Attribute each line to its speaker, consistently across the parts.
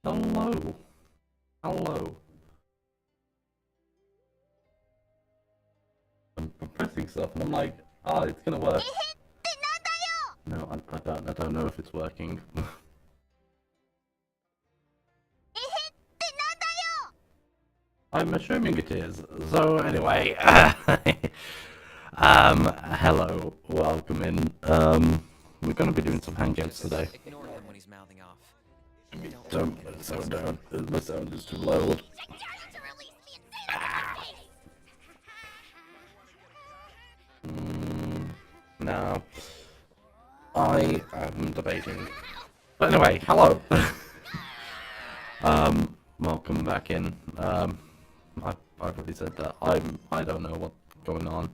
Speaker 1: Hello. Hello. I'm pressing stuff and I'm like, oh, it's gonna work. No, I don't know if it's working. I'm assuming it is. So anyway, hello, welcome in. We're gonna be doing some hand games today.
Speaker 2: Ignore him when he's mouthing off.
Speaker 1: Don't let the sound down. My sound is too loud. No, I am debating. But anyway, hello. Welcome back in. I've already said that. I don't know what's going on.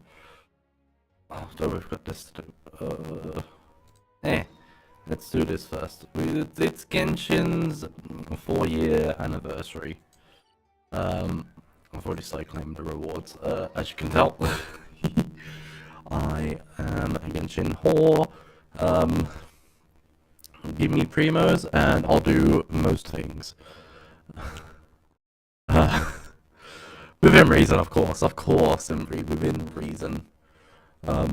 Speaker 1: Oh, so we've got this to do. Let's do this first. It's Genshin's 4-year anniversary. I've already started claiming the rewards. As you can tell, I am a Genshin whore. Give me primos and I'll do most things. Within reason, of course, within reason. Oh.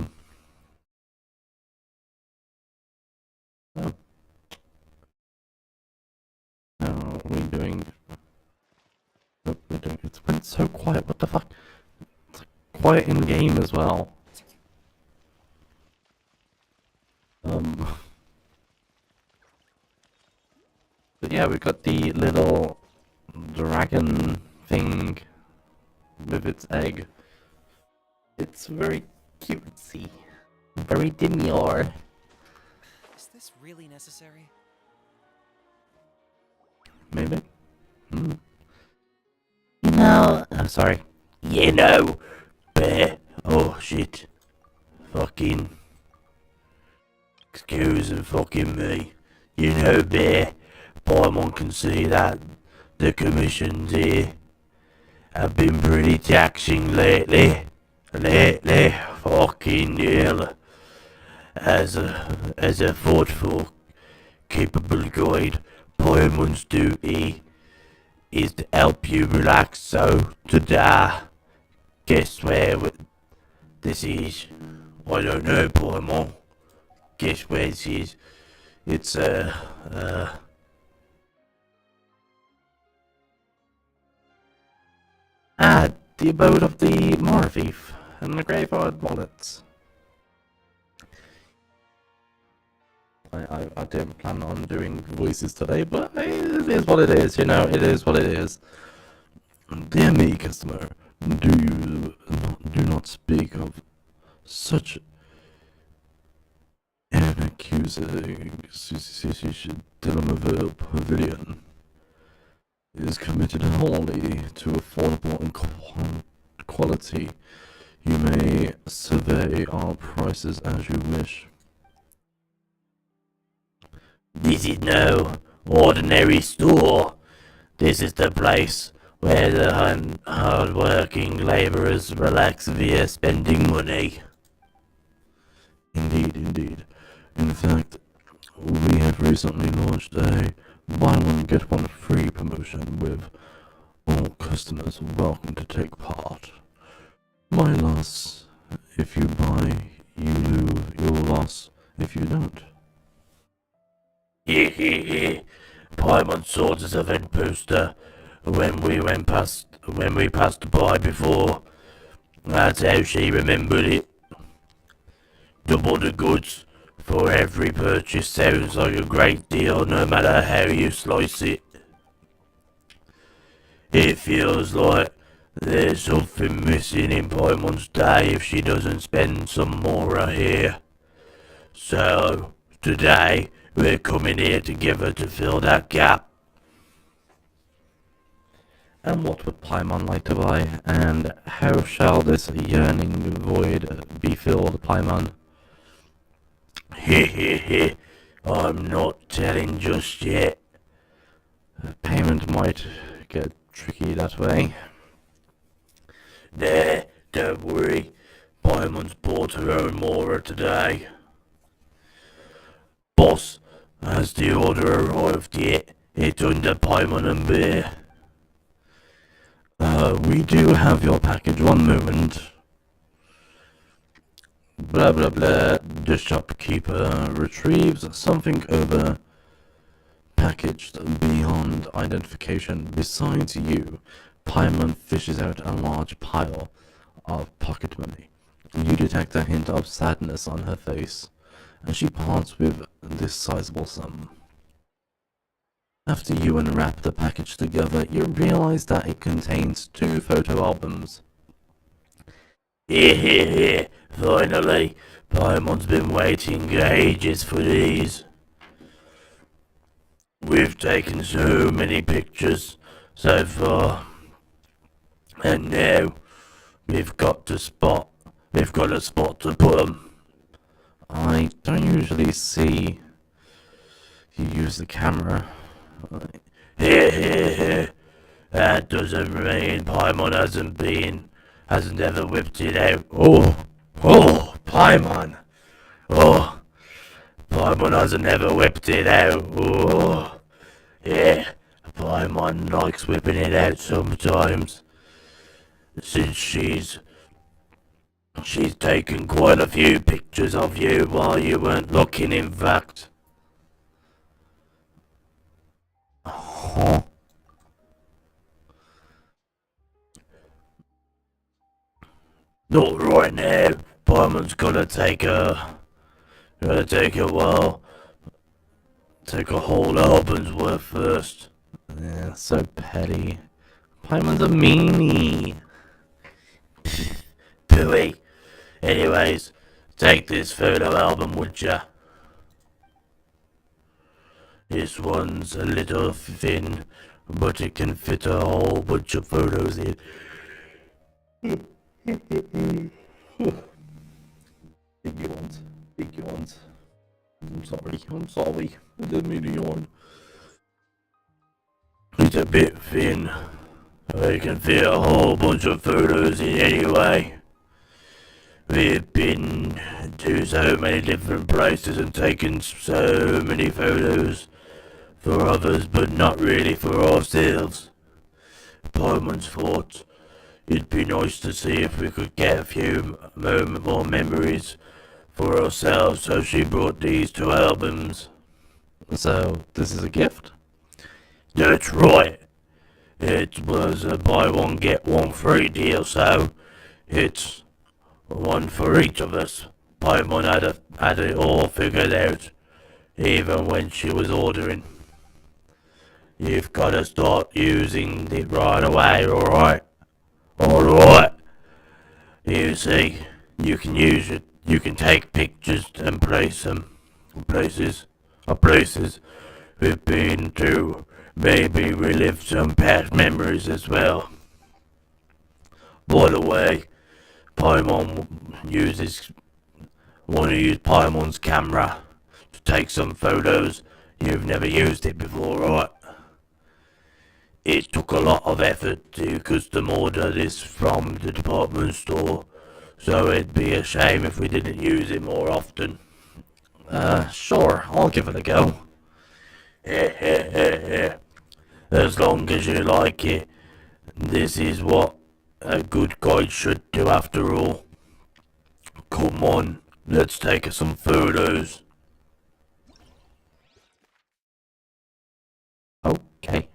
Speaker 1: How are we doing? It's been so quiet, what the fuck? It's like quiet in game as well. But yeah, we've got the little dragon thing with its egg. It's very cutesy. Very demure.
Speaker 2: Is this really necessary?
Speaker 1: Maybe. No. I'm sorry. Bear. Oh shit. Fucking. Excuse and fucking me. Bear. Paimon can see that the commissions here have been pretty taxing lately. Fucking hell. As a thoughtful, capable guide, Paimon's duty is to help you relax. So today, guess where this is? I don't know, Paimon. Guess where this is? It's the abode of the Mora Thief and the Graveyard Wallets. I didn't plan on doing voices today, but it is what it is, it is what it is. Dear me, customer, do not speak of such an accusing Delamaville Pavilion is committed wholly to affordable and quality. You may survey our prices as you wish. This is no ordinary store. This is the place where the hard-working laborers relax via spending money. Indeed. In fact, we have recently launched a buy one get one free promotion with all customers welcome to take part. My loss if you buy, you lose your loss if you don't. Paimon sorted us a event poster when we passed by before. That's how she remembered it. Double the goods for every purchase sounds like a great deal, no matter how you slice it. It feels like there's something missing in Paimon's day if she doesn't spend some more here. So, today, we're coming here together to fill that gap. And what would Paimon like to buy? And how shall this yearning void be filled, Paimon? I'm not telling just yet. Payment might get tricky that way. There, don't worry. Paimon's bought her own Mora today. Boss, has the order arrived yet? It's under Paimon and Beer. We do have your package. One moment. Blah blah blah. The shopkeeper retrieves something over packaged beyond identification. Besides you, Paimon fishes out a large pile of pocket money. You detect a hint of sadness on her face, and she parts with this sizable sum. After you unwrap the package together, you realize that it contains 2 photo albums. Here, finally. Paimon's been waiting ages for these. We've taken so many pictures so far, and now we've got a spot to put 'em. I don't usually see you use the camera. Here. That doesn't mean Paimon hasn't ever whipped it out. Paimon. Oh, Paimon hasn't ever whipped it out. Oh, yeah, Paimon likes whipping it out sometimes. Since she's taken quite a few pictures of you while you weren't looking, in fact. Huh? Not right now. Paimon's gotta take a while. Take a whole album's worth first. Yeah, so petty. Paimon's a meanie. Pooey. Anyways, take this photo album, would ya? This one's a little thin, but it can fit a whole bunch of photos in. Big yawns. Big yawns. I'm sorry. I didn't mean to yawn. It's a bit thin. I can fit a whole bunch of photos in anyway. We've been to so many different places and taken so many photos for others, but not really for ourselves. Paimon's thought it'd be nice to see if we could get a few more memories for ourselves, so she brought these 2 albums. So, this is a gift? That's right. It was a buy one get one free deal, so it's one for each of us. Paimon had it all figured out, even when she was ordering. You've got to start using it right away, alright? Alright. You see, you can use it. You can take pictures and place them places we've been to. Maybe relive some past memories as well. By the way, Paimon want to use Paimon's camera to take some photos. You've never used it before, right? It took a lot of effort to custom order this from the department store, so it'd be a shame if we didn't use it more often. Sure, I'll give it a go. As long as you like it. This is what a good guide should do after all. Come on, let's take some photos. Okay.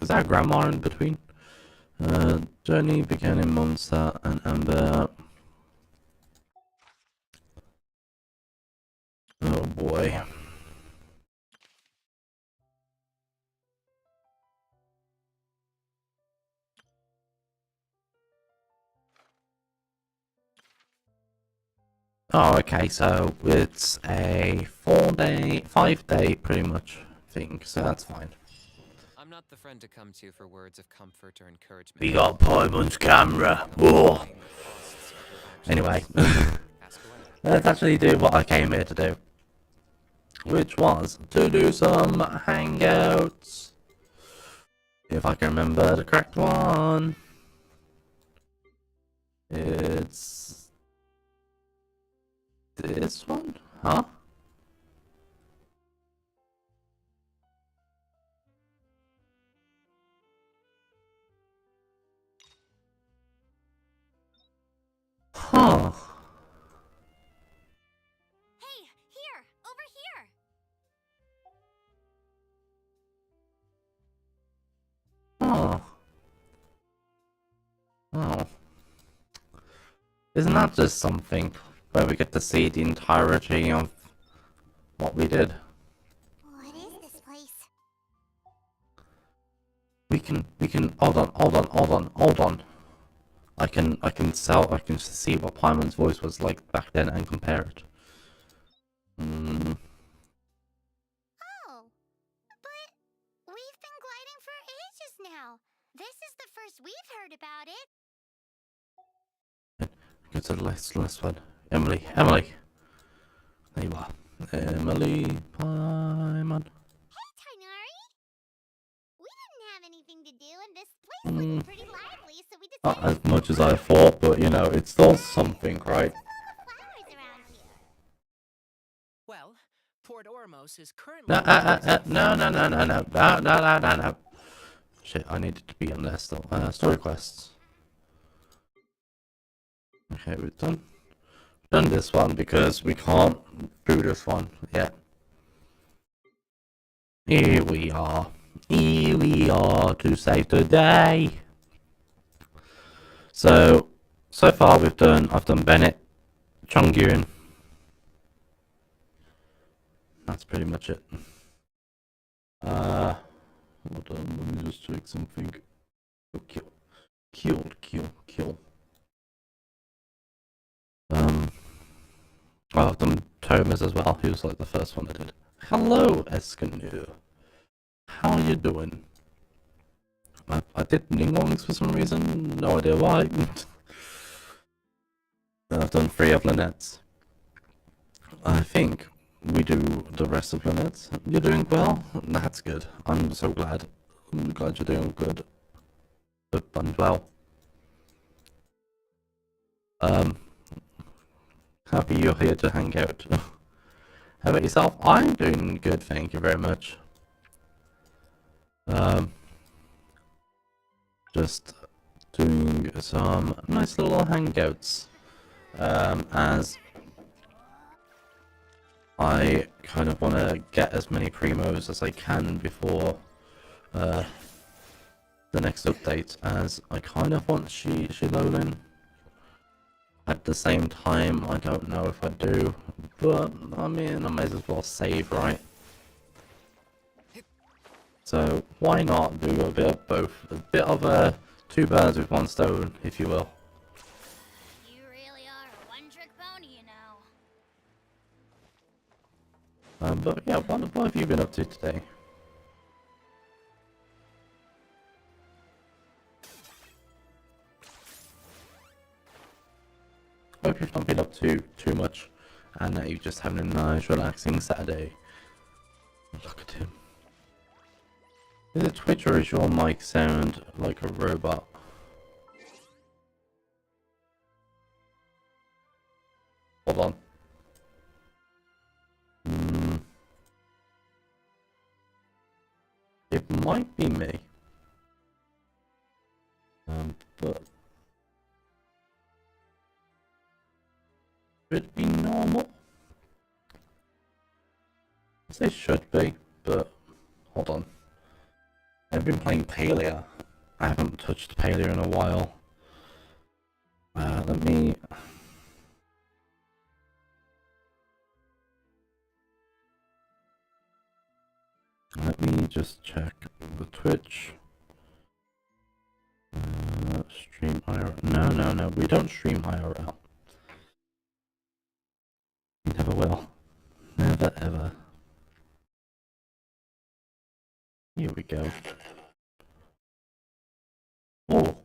Speaker 1: Is that grandma in between? Journey began in Mondstadt and Amber. Oh boy. Oh, okay, so it's a 5-day pretty much thing, so that's fine.
Speaker 2: I'm not the friend to come to for words of comfort or encouragement.
Speaker 1: We got Paimon's camera. Oh. Anyway, let's actually do what I came here to do, which was to do some hangouts. If I can remember the correct one. It's this one? Huh? Oh.
Speaker 3: Hey, here! Over here!
Speaker 1: Oh. Oh. Isn't that just something where we get to see the entirety of what we did?
Speaker 3: What is this place?
Speaker 1: We can, hold on. I can see what Paimon's voice was like back then and compare it. Hmm.
Speaker 3: Oh, but we've been gliding for ages now. This is the first we've heard about it.
Speaker 1: Go to the last one. Emily. There you are. Emily Paimon.
Speaker 3: Hey, Tainari! We didn't have anything to do, and this place looked pretty lively, so we
Speaker 1: Not
Speaker 3: decided
Speaker 1: as much as I thought, but you know, it's still something, right?
Speaker 3: flowers around here.
Speaker 4: Well, Port Ormos is currently.
Speaker 1: No. Shit, I needed to be on there still. Story quests. Okay, we've done this one because we can't do this one yet. Here we are to save the day. So far I've done Bennett, Chongyun. That's pretty much it. Hold on, let me just check something. Oh, kill. I've done Thomas as well. He was like the first one I did. Hello, Eskanu. How are you doing? I did Ningongs for some reason. No idea why. I've done 3 of Lynette's. I think we do the rest of Lynette's. You're doing well? That's good. I'm so glad. I'm glad you're doing good. And well. Happy you're here to hang out. How about yourself? I'm doing good, thank you very much. Just doing some nice little hangouts. As I kind of want to get as many primos as I can before the next update, as I kind of want Shilolin. At the same time, I don't know if I do, but I mean, I may as well save, right? So why not do a bit of both? A bit of 2 birds with 1 stone, if you will.
Speaker 3: You really are a one-trick pony, you know.
Speaker 1: But yeah, what have you been up to today? Hope you've not been up to too much, and that you're just having a nice, relaxing Saturday. Look at him. Is it Twitch or is your mic sound like a robot? Hold on. It might be me. But should it be normal? They should be, but hold on. I've been playing Palia. I haven't touched Palia in a while. Let me just check the Twitch. Stream IRL. No, we don't stream IRL. We never will. Never ever. Here we go. Oh.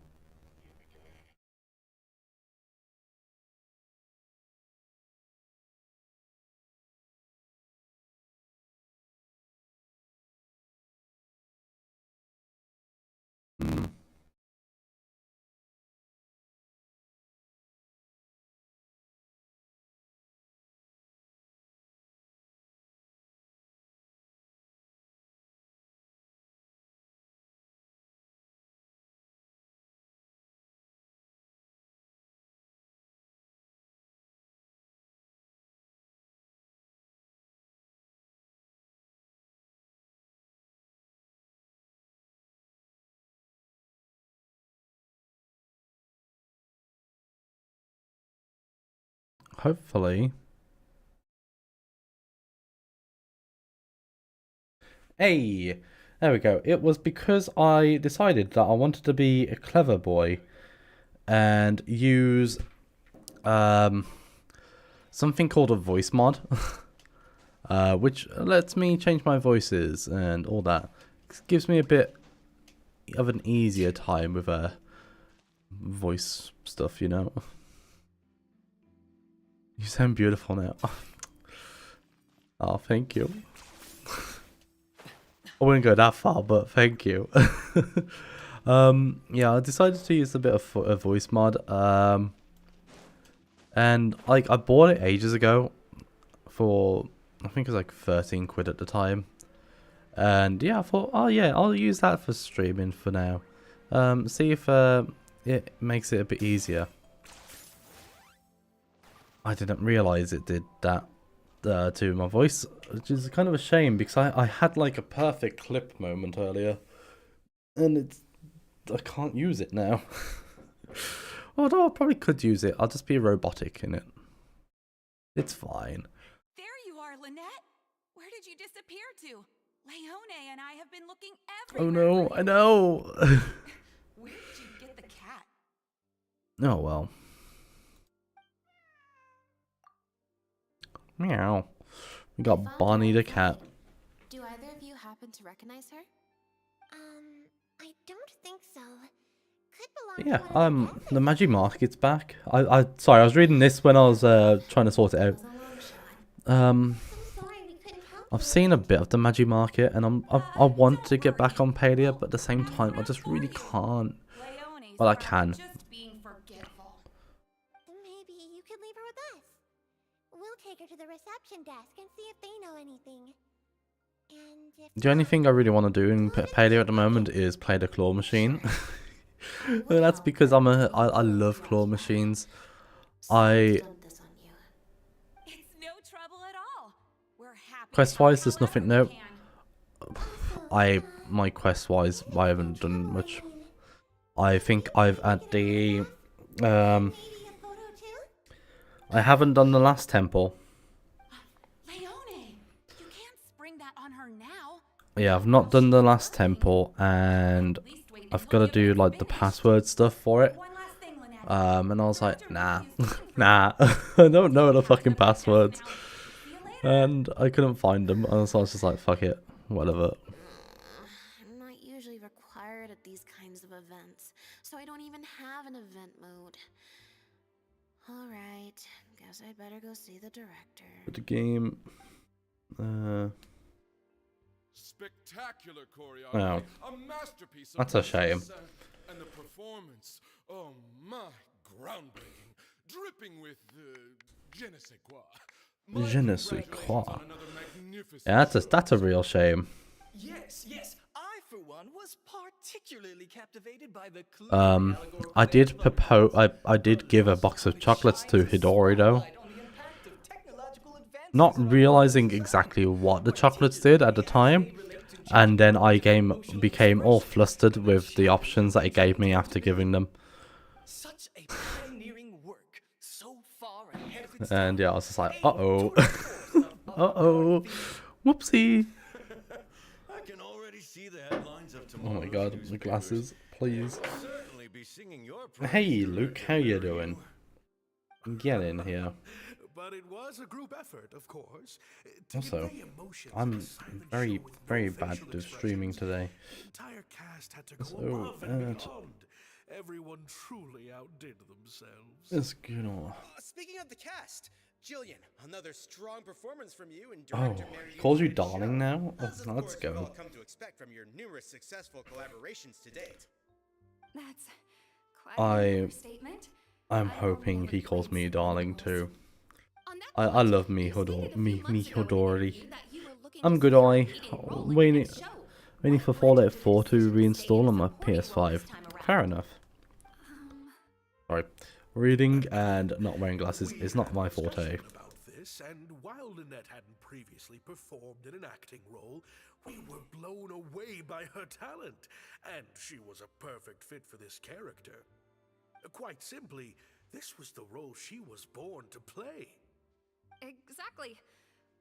Speaker 1: hopefully. Hey, there we go. It was because I decided that I wanted to be a clever boy and use something called a voice mod, which lets me change my voices and all that. It gives me a bit of an easier time with voice stuff, you know. You sound beautiful now. Oh, thank you. I wouldn't go that far, but thank you. Yeah, I decided to use a bit of a voice mod. And like I bought it ages ago for I think it was like 13 quid at the time. And yeah, I thought, oh yeah, I'll use that for streaming for now. See if it makes it a bit easier. I didn't realize it did that to my voice, which is kind of a shame because I had like a perfect clip moment earlier, and I can't use it now. Although I probably could use it. I'll just be robotic in it. It's fine.
Speaker 5: There you are, Lynette. Where did you disappear to? Leone and I have been looking
Speaker 1: Oh
Speaker 5: everywhere.
Speaker 1: no, I know.
Speaker 5: Where did you get the cat?
Speaker 1: Oh well. Meow. We got Bonnie the cat.
Speaker 3: Do either of you happen to recognize her? I don't think so. Could belong
Speaker 1: Yeah,
Speaker 3: to one of the
Speaker 1: the Magic Market's back. Sorry, I was reading this when I was trying to sort it out.
Speaker 3: It was a long shot.
Speaker 1: Um,
Speaker 3: So sorry we couldn't help
Speaker 1: I've
Speaker 3: you.
Speaker 1: seen a bit of the Magic Market, and I want to get back on Palia, but at the same time, I just really can't.
Speaker 5: Leone's
Speaker 1: Well, I
Speaker 5: probably
Speaker 1: can.
Speaker 5: just being forgetful.
Speaker 3: Maybe you could leave her with us. We'll take her to the reception desk and see if they know anything. And if
Speaker 1: The only thing I really want to do in Palia at the moment is play the claw machine. Well, that's because I love claw machines.
Speaker 3: Someone's dumped this on you.
Speaker 5: It's no trouble at all. We're happy.
Speaker 1: Quest-wise, there's nothing new.
Speaker 3: Also,
Speaker 1: My quest-wise, I haven't done much. I think I've at the
Speaker 3: maybe a photo too?
Speaker 1: I haven't done the last temple.
Speaker 5: Leone, you can't spring that on her now.
Speaker 1: Yeah, I've not done the last temple, and
Speaker 5: At least wait
Speaker 1: I've
Speaker 5: until
Speaker 1: got to do
Speaker 5: you've
Speaker 1: like the
Speaker 5: finished.
Speaker 1: password stuff for it.
Speaker 5: One last thing, Lynette.
Speaker 1: And I was like,
Speaker 5: After
Speaker 1: nah,
Speaker 5: what you've seen from
Speaker 1: nah, I don't know the fucking
Speaker 5: Just now.
Speaker 1: passwords,
Speaker 5: See you later.
Speaker 1: and I couldn't find them, and so I was just like, fuck it, whatever.
Speaker 3: I'm not usually required at these kinds of events, so I don't even have an event mode. Alright, guess I'd better go see the director.
Speaker 1: But the game,
Speaker 6: Spectacular choreography.
Speaker 1: Oh.
Speaker 6: A masterpiece of
Speaker 1: That's a shame.
Speaker 6: presence, and the performance, oh my, groundbreaking, dripping with je ne sais quoi. My
Speaker 1: Je ne sais
Speaker 6: congratulations
Speaker 1: quoi.
Speaker 6: on another magnificent
Speaker 1: yeah,
Speaker 6: show.
Speaker 1: that's a real shame.
Speaker 4: Yes, I for one was particularly captivated by the clue.
Speaker 1: I did I did give a box of chocolates to Hidori though, not realizing exactly what the chocolates did at the time, and then I became all flustered with the options that it gave me after giving them,
Speaker 4: Such a pioneering work, so far ahead of its
Speaker 1: and
Speaker 4: time.
Speaker 1: yeah, I was just like, uh-oh, uh-oh, whoopsie.
Speaker 7: I can already see the headlines of
Speaker 1: Oh
Speaker 7: tomorrow's
Speaker 1: my god, the
Speaker 7: newspapers.
Speaker 1: glasses, please.
Speaker 7: We'll certainly be singing your
Speaker 1: Hey
Speaker 7: praises
Speaker 1: Luke, how you doing? Get in here.
Speaker 8: But it was a group effort, of course. To
Speaker 1: Also,
Speaker 8: convey emotions in
Speaker 1: I'm
Speaker 8: a silent
Speaker 1: very,
Speaker 8: show with no
Speaker 1: very bad
Speaker 8: facial
Speaker 1: with streaming
Speaker 8: expressions.
Speaker 1: today.
Speaker 8: The entire cast had to go
Speaker 1: So
Speaker 8: above and
Speaker 1: bad.
Speaker 8: beyond. Everyone truly outdid themselves.
Speaker 1: It's good.
Speaker 9: Speaking of the cast, Jillian, another strong performance from you and
Speaker 1: Oh,
Speaker 9: director Mary.
Speaker 1: he calls you
Speaker 9: Euclid's
Speaker 1: darling
Speaker 9: show.
Speaker 1: now? Oh,
Speaker 9: As of
Speaker 1: let's
Speaker 9: course we've all
Speaker 1: go.
Speaker 9: come to expect from your numerous successful collaborations to date.
Speaker 5: That's quite an understatement.
Speaker 1: I'm
Speaker 5: I
Speaker 1: hoping
Speaker 5: only
Speaker 1: he
Speaker 5: ever
Speaker 1: calls
Speaker 5: played
Speaker 1: me darling too.
Speaker 5: On that
Speaker 1: I
Speaker 5: point,
Speaker 1: love me
Speaker 5: you stated a few months ago in an
Speaker 1: Hodori.
Speaker 5: interview that you were looking
Speaker 1: I'm
Speaker 5: to
Speaker 1: good,
Speaker 5: secure a
Speaker 1: I
Speaker 5: leading role in the
Speaker 1: waiting
Speaker 5: next show.
Speaker 1: waiting for
Speaker 5: What led
Speaker 1: Fallout
Speaker 5: you to the
Speaker 1: 4 to
Speaker 5: decision to stay in
Speaker 1: reinstall
Speaker 5: a
Speaker 1: on my
Speaker 5: supporting role
Speaker 1: PS5.
Speaker 5: this time around?
Speaker 1: Fair enough. Sorry, reading and not wearing glasses
Speaker 8: We
Speaker 1: is not
Speaker 8: had
Speaker 1: my
Speaker 8: a discussion
Speaker 1: forte.
Speaker 8: about this, and while Lynette hadn't previously performed in an acting role, we were blown away by her talent, and she was a perfect fit for this character. Quite simply, This was the role she was born to play.
Speaker 10: Exactly.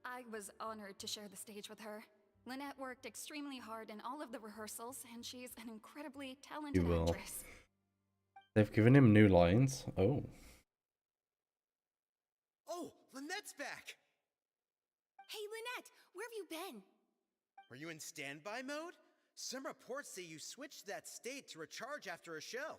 Speaker 10: I was honored to share the stage with her. Lynette worked extremely hard in all of the rehearsals, and she's an incredibly talented actress.
Speaker 1: They've given him new lines. Oh.
Speaker 9: Oh, Lynette's back!
Speaker 5: Hey, Lynette, where have you been?
Speaker 9: Were you in standby mode? Some reports say you switched that state to recharge after a show.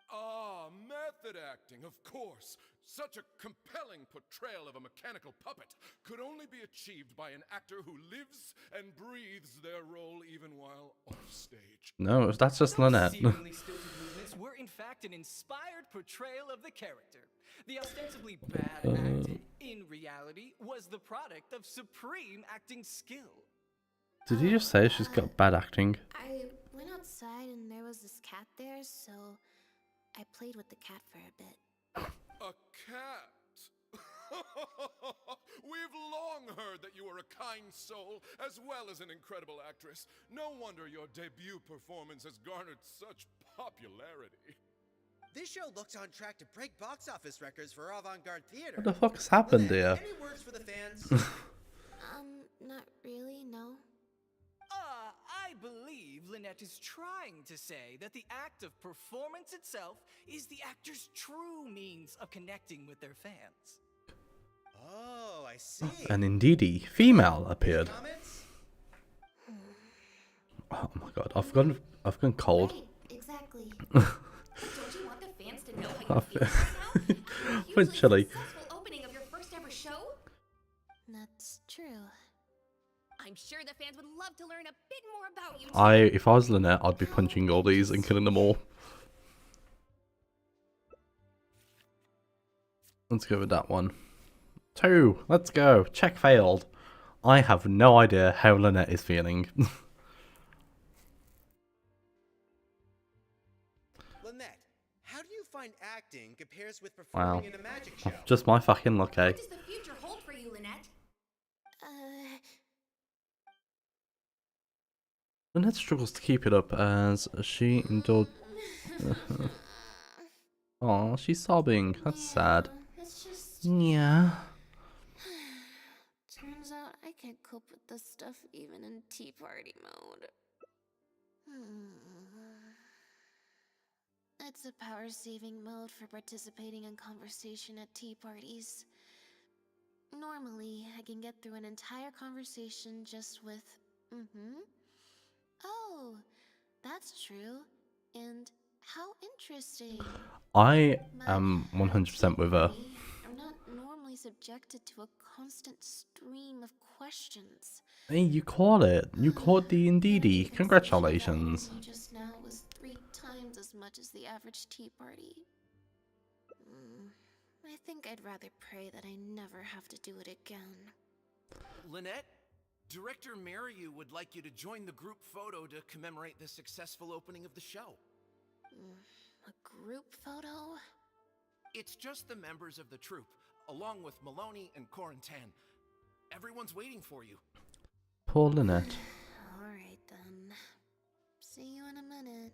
Speaker 6: Ah, method acting, of course. Such a compelling portrayal of a mechanical puppet could only be achieved by an actor who lives and breathes their role even while off stage.
Speaker 1: No, that's just Lynette.
Speaker 4: Seemingly stilted movements were in fact an inspired portrayal of the character. The ostensibly bad acting, in reality, was the product of supreme acting skill.
Speaker 1: Did he just say she's got bad acting?
Speaker 3: I went outside and there was this cat there, so I played with the cat for a bit.
Speaker 6: A cat? We've long heard that you are a kind soul as well as an incredible actress. No wonder your debut performance has garnered such popularity.
Speaker 9: This show looks on track to break box office records for avant-garde theater.
Speaker 1: What the fuck has happened
Speaker 9: Lynette,
Speaker 1: here?
Speaker 9: any words for the fans?
Speaker 3: Not really, no.
Speaker 4: I believe Lynette is trying to say that the act of performance itself is the actor's true means of connecting with their fans.
Speaker 9: Oh, I see.
Speaker 1: And indeedy, female appeared.
Speaker 9: Comments?
Speaker 1: Oh my god, I've gone cold.
Speaker 3: Right, exactly.
Speaker 10: Don't you want the fans to know how you feel right now?
Speaker 1: I'm feeling chilly.
Speaker 10: Successful opening of your first ever show?
Speaker 3: That's true.
Speaker 10: I'm sure the fans would love to learn a bit more about you.
Speaker 1: If I was Lynette, I'd be punching all these and killing them all. Let's go with that one. 2, let's go. Check failed. I have no idea how Lynette is feeling.
Speaker 9: Lynette, how do you find acting compares with performing in a magic show?
Speaker 1: Just my fucking luck, eh?
Speaker 10: What does the future hold for you, Lynette?
Speaker 1: Lynette struggles to keep it up as she indulged. Oh, she's sobbing. That's sad.
Speaker 3: It's just...
Speaker 1: Yeah.
Speaker 3: Turns out I can't cope with this stuff even in tea party mode. It's a power-saving mode for participating in conversation at tea parties. Normally, I can get through an entire conversation just with, Oh, that's true. And how interesting.
Speaker 1: I am 100% with her.
Speaker 3: I'm not normally subjected to a constant stream of questions.
Speaker 1: Hey, you caught it. You caught the indeedy. Congratulations.
Speaker 3: Just now was 3 times as much as the average tea party. I think I'd rather pray that I never have to do it again.
Speaker 11: Lynette, Director Mariu would like you to join the group photo to commemorate the successful opening of the show.
Speaker 3: A group photo?
Speaker 11: It's just the members of the troupe, along with Maloney and Corentin. Everyone's waiting for you.
Speaker 1: Poor Lynette.
Speaker 3: Alright then. See you in a minute.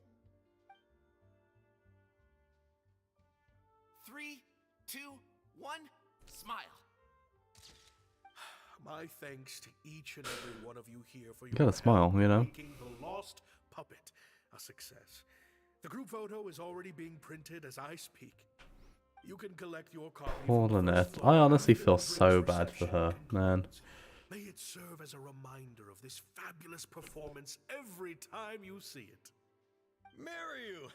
Speaker 11: 3, 2, 1, smile.
Speaker 8: My thanks to each and every one of you here for your
Speaker 1: Gotta smile,
Speaker 8: help
Speaker 1: you know.
Speaker 8: making The Lost Puppet a success. The group photo is already being printed as I speak. You can collect your copy.
Speaker 1: Poor
Speaker 8: from the
Speaker 1: Lynette.
Speaker 8: first floor
Speaker 1: I honestly
Speaker 8: of the
Speaker 1: feel
Speaker 8: Aldridge
Speaker 1: so bad for
Speaker 8: reception
Speaker 1: her,
Speaker 8: and
Speaker 1: man.
Speaker 8: grounds. May it serve as a reminder of this fabulous performance every time you see it.
Speaker 7: Mariu!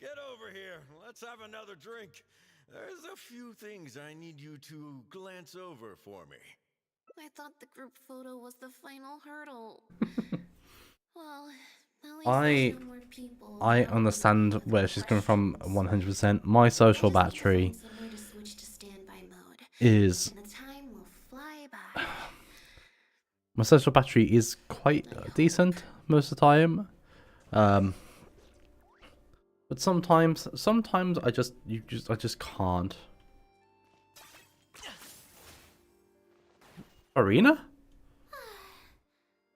Speaker 7: Get over here. Let's have another drink. There's a few things I need you to glance over for me.
Speaker 3: I thought the group photo was the final hurdle. Well, at least there's no more people.
Speaker 1: I understand where she's coming from 100%. My social battery
Speaker 3: Somewhere to switch to standby mode.
Speaker 1: is...
Speaker 3: And the time will fly by.
Speaker 1: My social battery is quite decent most of the time. But sometimes I just can't. Arena?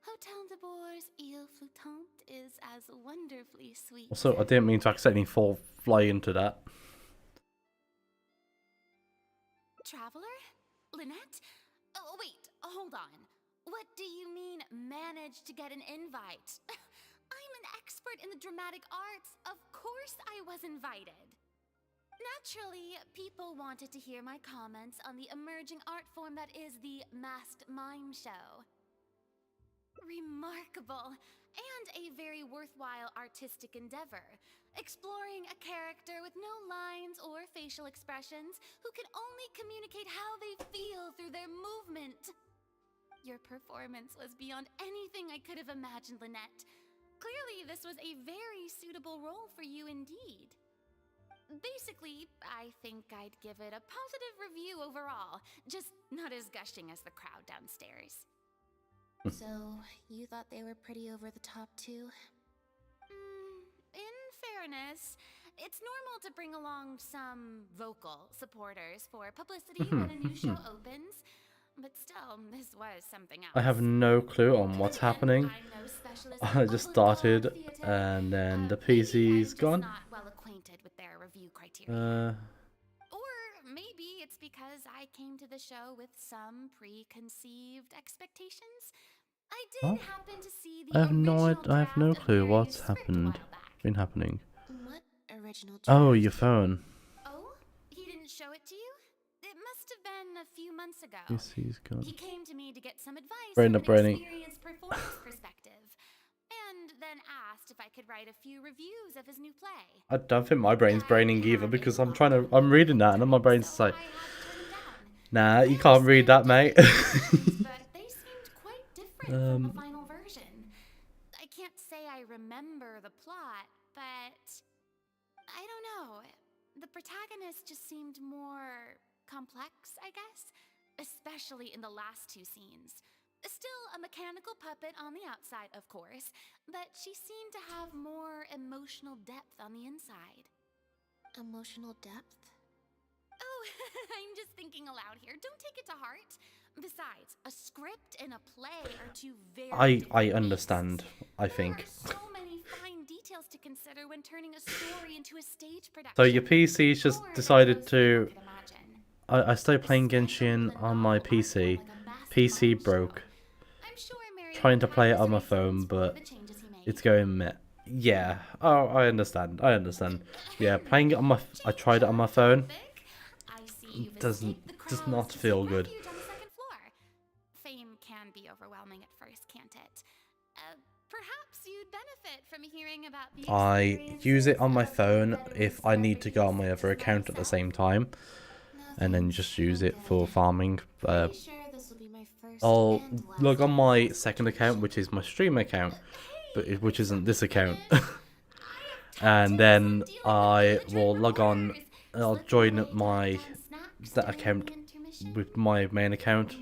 Speaker 3: Hotel de Bour's Ile Flottante is as wonderfully sweet.
Speaker 1: Also, I didn't mean to accidentally fly into that.
Speaker 3: traveler? Lynette? Oh, wait, hold on. What do you mean, managed to get an invite? I'm an expert in the dramatic arts. Of course I was invited. Naturally, people wanted to hear my comments on the emerging art form that is the masked mime show. Remarkable, and a very worthwhile artistic endeavor, exploring a character with no lines or facial expressions who can only communicate how they feel through their movement. Your performance was beyond anything I could have imagined, Lynette. Clearly, this was a very suitable role for you indeed. Basically, I think I'd give it a positive review overall, just not as gushing as the crowd downstairs. So, you thought they were pretty over the top too? In fairness, it's normal to bring along some vocal supporters for publicity when a new show opens, but still, this was something else.
Speaker 1: I have no clue on what's happening.
Speaker 3: I'm no specialist in
Speaker 1: I just started,
Speaker 3: public theater.
Speaker 1: and then the
Speaker 3: Maybe
Speaker 1: PC's
Speaker 3: I'm
Speaker 1: gone.
Speaker 3: just not well acquainted with their review criteria. Or maybe it's because I came to the show with some preconceived expectations. I did happen to see the
Speaker 1: I have no
Speaker 3: original
Speaker 1: clue
Speaker 3: draft of
Speaker 1: what's
Speaker 3: Mary's script a
Speaker 1: happened.
Speaker 3: while back.
Speaker 1: Been happening.
Speaker 3: What original draft?
Speaker 1: Oh, your phone.
Speaker 3: Oh? He didn't show it to you? It must have been a few months ago.
Speaker 1: PC's gone.
Speaker 3: He came to me to get some advice
Speaker 1: Brain
Speaker 3: from
Speaker 1: not
Speaker 3: an
Speaker 1: braining.
Speaker 3: experienced performance perspective, and then asked if I could write a few reviews of his new play.
Speaker 1: I don't think my brain's braining either because I'm reading that and my brain's just like, nah, you can't read that, mate.
Speaker 3: But they seemed quite different from the final version. I can't say I remember the plot, but I don't know. The protagonist just seemed more complex, I guess, especially in the last two scenes. Still a mechanical puppet on the outside, of course, but she seemed to have more emotional depth on the inside. Emotional depth? Oh, I'm just thinking aloud here. Don't take it to heart. Besides, a script and a play are two very
Speaker 1: I understand, I think.
Speaker 3: There are so many fine details to consider when turning a story into a stage production.
Speaker 1: So your PC's just decided to... I started playing Genshin on my PC. PC broke. Trying to play it on my phone, but it's going meh. Yeah. Oh, I understand. Yeah, playing it on my... I tried it on my phone. Does not feel good.
Speaker 3: Fame can be overwhelming at first, can't it? Perhaps you'd benefit from hearing about the
Speaker 1: I use it on my phone if I need to go on my other account at the same time, and then just use it for farming. I'll log on my second account, which is my stream account, but which isn't this account, and then I will log on. I'll join that account with my main account,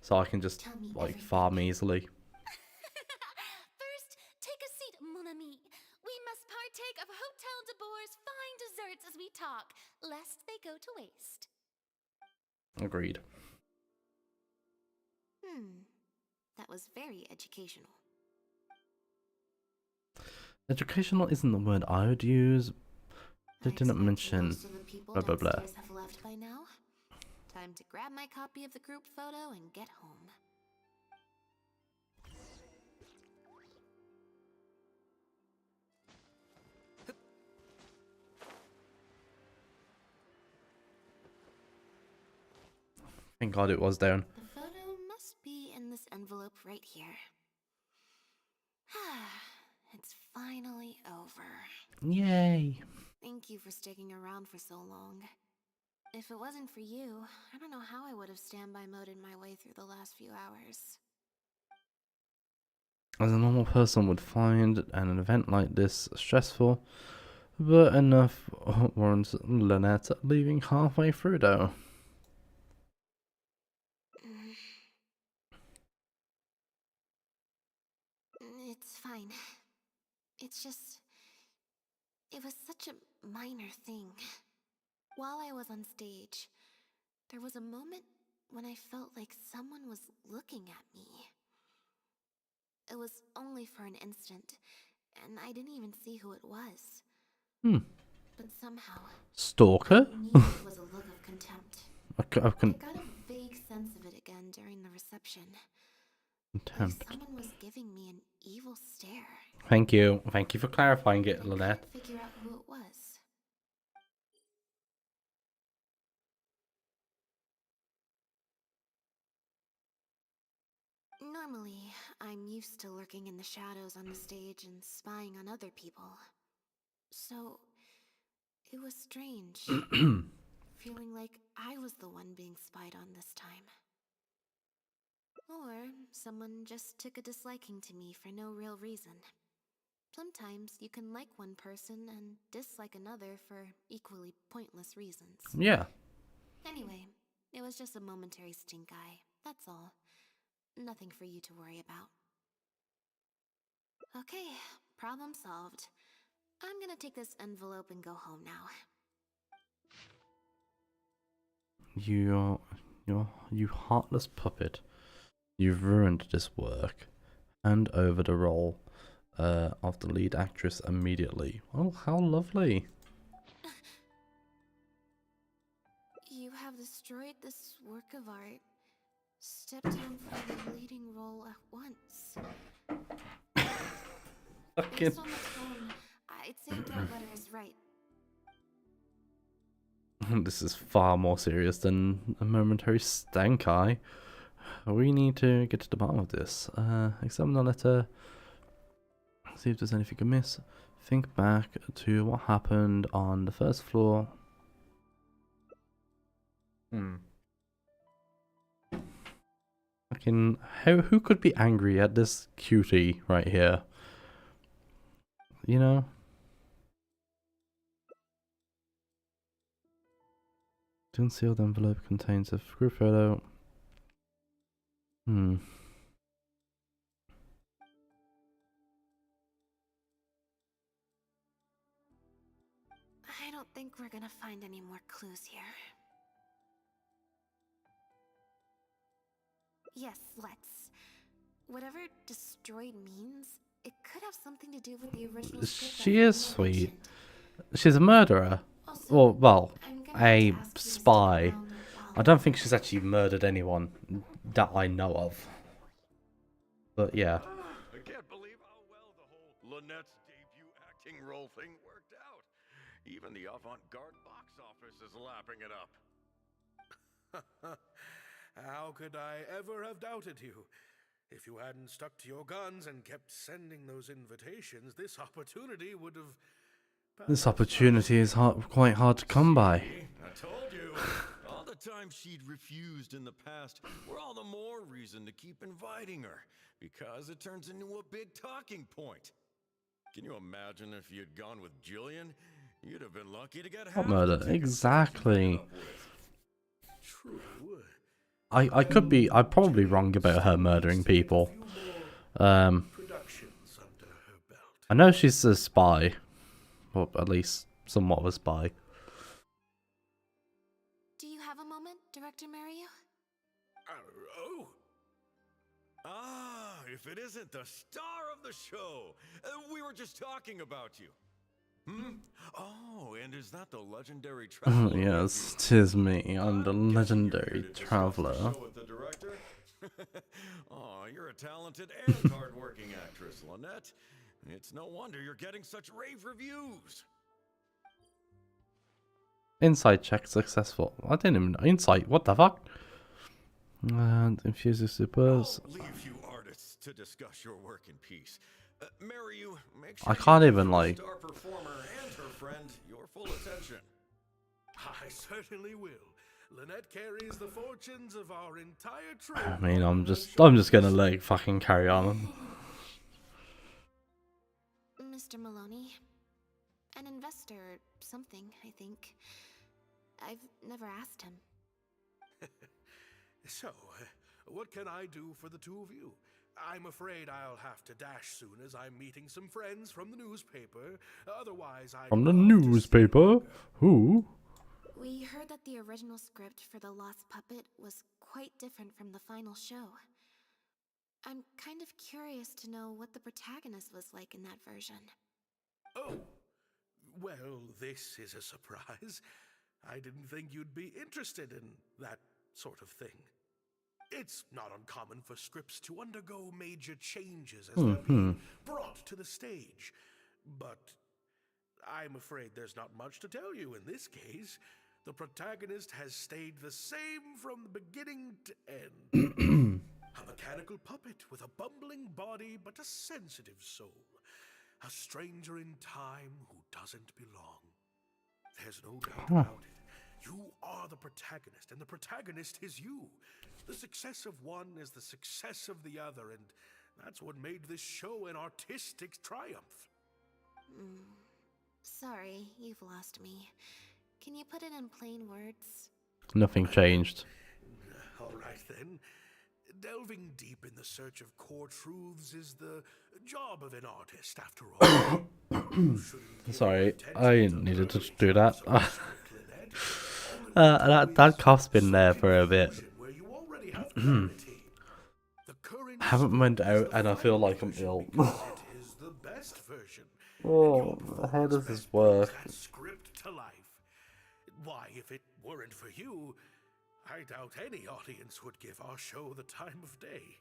Speaker 1: so I can just like farm easily.
Speaker 3: First, take a seat, mon ami. We must partake of Hotel de Boer's fine desserts as we talk, lest they go to waste.
Speaker 1: Agreed.
Speaker 3: That was very educational.
Speaker 1: Educational isn't the word I would use. They didn't mention blah blah blah.
Speaker 3: Have left by now. Time to grab my copy of the group photo and get home.
Speaker 1: Thank God it was down.
Speaker 3: The photo must be in this envelope right here. It's finally over.
Speaker 1: Yay!
Speaker 3: Thank you for sticking around for so long. If it wasn't for you, I don't know how I would have standby moded my way through the last few hours.
Speaker 1: As a normal person would find an event like this stressful, but enough warrants Lynette leaving halfway through though.
Speaker 3: It's fine. It's just... It was such a minor thing. While I was on stage, there was a moment when I felt like someone was looking at me. It was only for an instant, and I didn't even see who it was. But somehow...
Speaker 1: Stalker?
Speaker 3: I knew it was a look of contempt.
Speaker 1: I
Speaker 3: I
Speaker 1: couldn't.
Speaker 3: got a vague sense of it again during the reception. Like
Speaker 1: Contempt.
Speaker 3: someone was giving me an evil stare.
Speaker 1: Thank you for clarifying it,
Speaker 3: I
Speaker 1: Lynette.
Speaker 3: couldn't figure out who it was. Normally, I'm used to lurking in the shadows on the stage and spying on other people. So, it was strange, feeling like I was the one being spied on this time. Or someone just took a disliking to me for no real reason. Sometimes you can like one person and dislike another for equally pointless reasons.
Speaker 1: Yeah.
Speaker 3: Anyway, it was just a momentary stink eye, that's all. Nothing for you to worry about. Okay, problem solved. I'm gonna take this envelope and go home now.
Speaker 1: You heartless puppet. You've ruined this work. Hand over the role of the lead actress immediately. Oh, how lovely.
Speaker 3: You have destroyed this work of art. Stepped in for the leading role at once. Based on the tone, I'd say that letter is right.
Speaker 1: This is far more serious than a momentary stank eye. We need to get to the bottom of this. Examine the letter. See if there's anything amiss. Think back to what happened on the first floor. Fucking, who could be angry at this cutie right here? You know? The unsealed envelope contains a group photo. I
Speaker 3: don't think we're gonna find any more clues here. Yes, let's. Whatever destroyed means, it could have something to do with the original script.
Speaker 1: She is sweet. She's a murderer. Well, a spy. I don't think she's actually murdered anyone that I know of. But yeah.
Speaker 7: I can't believe how well the whole Lynette's debut acting role thing worked out. Even the avant-garde box office is lapping it up.
Speaker 8: How could I ever have doubted you? If you hadn't stuck to your guns and kept sending those invitations, this opportunity would have...
Speaker 1: This opportunity is quite hard to come by.
Speaker 7: I told you. All the times she'd refused in the past were all the more reason to keep inviting her, because it turns into a big talking point. Can you imagine if you'd gone with Jillian? You'd have been lucky to get half
Speaker 1: Murder, exactly.
Speaker 8: True.
Speaker 1: I'm probably wrong about her murdering people. I know she's a spy. Or at least somewhat of a spy.
Speaker 3: Do you have a moment, Director Mario?
Speaker 7: Oh! Ah, if it isn't the star of the show! We were just talking about you. Oh, and is that the legendary traveler?
Speaker 1: Yes, 'tis me. I'm the legendary traveler.
Speaker 7: Oh, you're a talented and hardworking actress, Lynette. It's no wonder you're getting such rave reviews.
Speaker 1: Insight check successful. I didn't even know. Insight, what the fuck? And infuses supers.
Speaker 7: I'll leave you artists to discuss your work in peace. Mary, you make sure
Speaker 1: I can't
Speaker 7: you
Speaker 1: even
Speaker 7: give
Speaker 1: like.
Speaker 7: star performer and her friend your full attention.
Speaker 8: I certainly will. Lynette carries the fortunes of our entire troop.
Speaker 1: I mean, I'm just gonna like fucking carry on.
Speaker 3: Mr. Maloney. An investor or something, I think. I've never asked him.
Speaker 8: So, what can I do for the two of you? I'm afraid I'll have to dash soon as I'm meeting some friends from the newspaper. Otherwise,
Speaker 1: From the newspaper? Who?
Speaker 3: We heard that the original script for The Lost Puppet was quite different from the final show. I'm kind of curious to know what the protagonist was like in that version.
Speaker 8: Oh, well, this is a surprise. I didn't think you'd be interested in that sort of thing. It's not uncommon for scripts to undergo major changes as they're being brought to the stage. But I'm afraid there's not much to tell you in this case. The protagonist has stayed the same from the beginning to end. A mechanical puppet with a bumbling body but a sensitive soul. A stranger in time who doesn't belong. There's no doubt about it. You are the protagonist, and the protagonist is you. The success of one is the success of the other, and that's what made this show an artistic triumph.
Speaker 3: Sorry, you've lost me. Can you put it in plain words?
Speaker 1: Nothing changed.
Speaker 8: All right then. Delving deep in the search of core truths is the job of an artist, after all.
Speaker 1: Sorry, I needed to do that. That cough's been there for a bit. I haven't went out and I feel like I'm ill. Oh, how does this work?
Speaker 8: Why, if it weren't for you, I doubt any audience would give our show the time of day.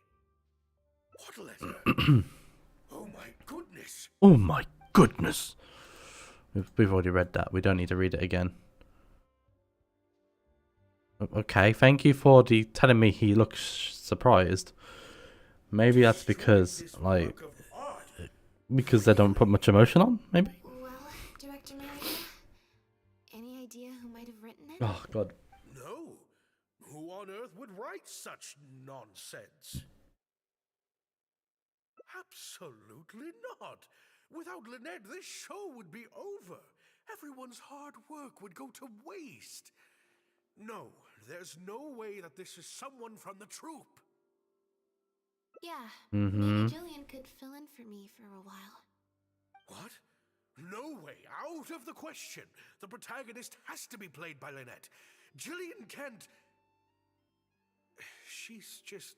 Speaker 8: What a letter! Oh my goodness!
Speaker 1: Oh my goodness! We've already read that. We don't need to read it again. Okay, thank you for telling me he looks surprised. Maybe that's because, like, because they don't put much emotion on, maybe?
Speaker 3: Well, Director Maria, any idea who might have written it?
Speaker 1: Oh, God.
Speaker 8: No. Who on earth would write such nonsense? Absolutely not. Without Lynette, this show would be over. Everyone's hard work would go to waste. No, there's no way that this is someone from the troupe.
Speaker 3: Yeah, maybe Jillian could fill in for me for a while.
Speaker 8: What? No way, out of the question. The protagonist has to be played by Lynette. Jillian can't... She's just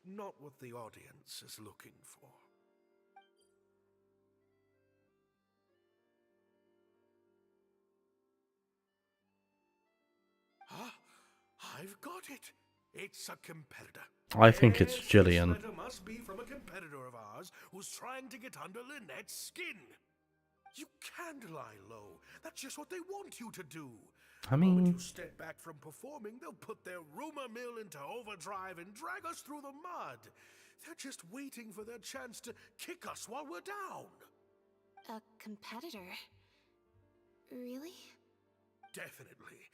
Speaker 8: not what the audience is looking for. Huh? I've got it. It's a competitor.
Speaker 1: I think it's Jillian.
Speaker 8: This letter must be from a competitor of ours who's trying to get under Lynette's skin. You can't lie low. That's just what they want you to do.
Speaker 1: I
Speaker 8: When
Speaker 1: mean,
Speaker 8: you step back from performing, they'll put their rumor mill into overdrive and drag us through the mud. They're just waiting for their chance to kick us while we're down.
Speaker 3: A competitor? Really?
Speaker 8: Definitely.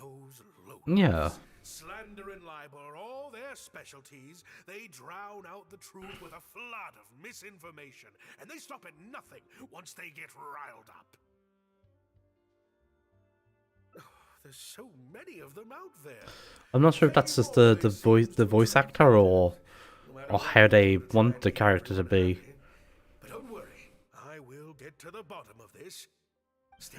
Speaker 8: Those loafers.
Speaker 1: yeah.
Speaker 8: Slander and libel are all their specialties. They drown out the truth with a flood of misinformation, and they stop at nothing once they get riled up. Oh, there's so many of them out there.
Speaker 1: I'm not sure if that's just the voice actor or how they want the character to be.
Speaker 8: But don't worry, I will get to the bottom of this.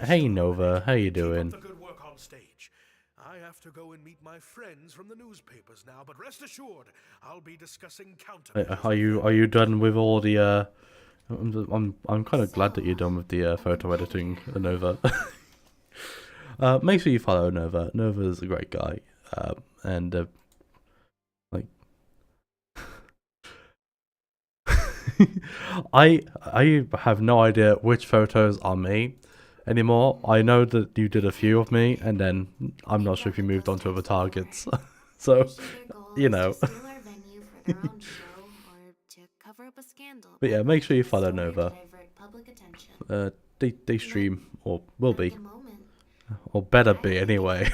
Speaker 1: Hey Nova, how you
Speaker 8: Keep up
Speaker 1: doing?
Speaker 8: the good work on stage. I have to go and meet my friends from the newspapers now, but rest assured, I'll be discussing countermeasures.
Speaker 1: Are you done with all the? I'm kind of glad that you're done with the photo editing, Nova. Make sure you follow Nova. Nova's a great guy, and like, I have no idea which photos are me anymore. I know that you did a few of me, and then I'm not sure if you moved on to other targets. So, you know. But yeah, make sure you follow Nova. They stream, or will be, or better be anyway.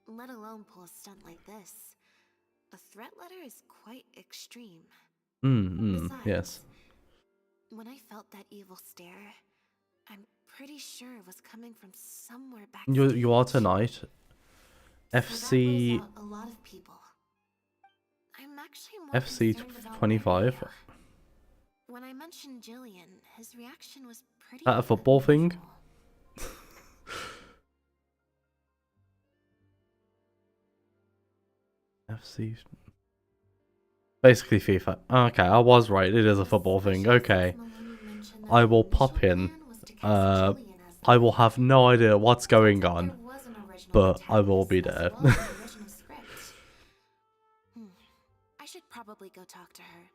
Speaker 3: Let alone pull a stunt like this. A threat letter is quite extreme. Besides,
Speaker 1: Yes.
Speaker 3: when I felt that evil stare, I'm pretty sure it was coming from somewhere back.
Speaker 1: You are tonight. FC
Speaker 3: So that weighs out a lot of people. I'm actually more
Speaker 1: FC
Speaker 3: concerned about
Speaker 1: 25.
Speaker 3: Mario. When I mentioned Jillian, his reaction was pretty
Speaker 1: At a football thing. FC. Basically FIFA. Okay, I was right. It is a football thing. Okay. I will pop in I will have no idea what's going on,
Speaker 3: There was an original
Speaker 1: but I will be
Speaker 3: protagonist
Speaker 1: there.
Speaker 3: as well as an original script. I should probably go talk to her.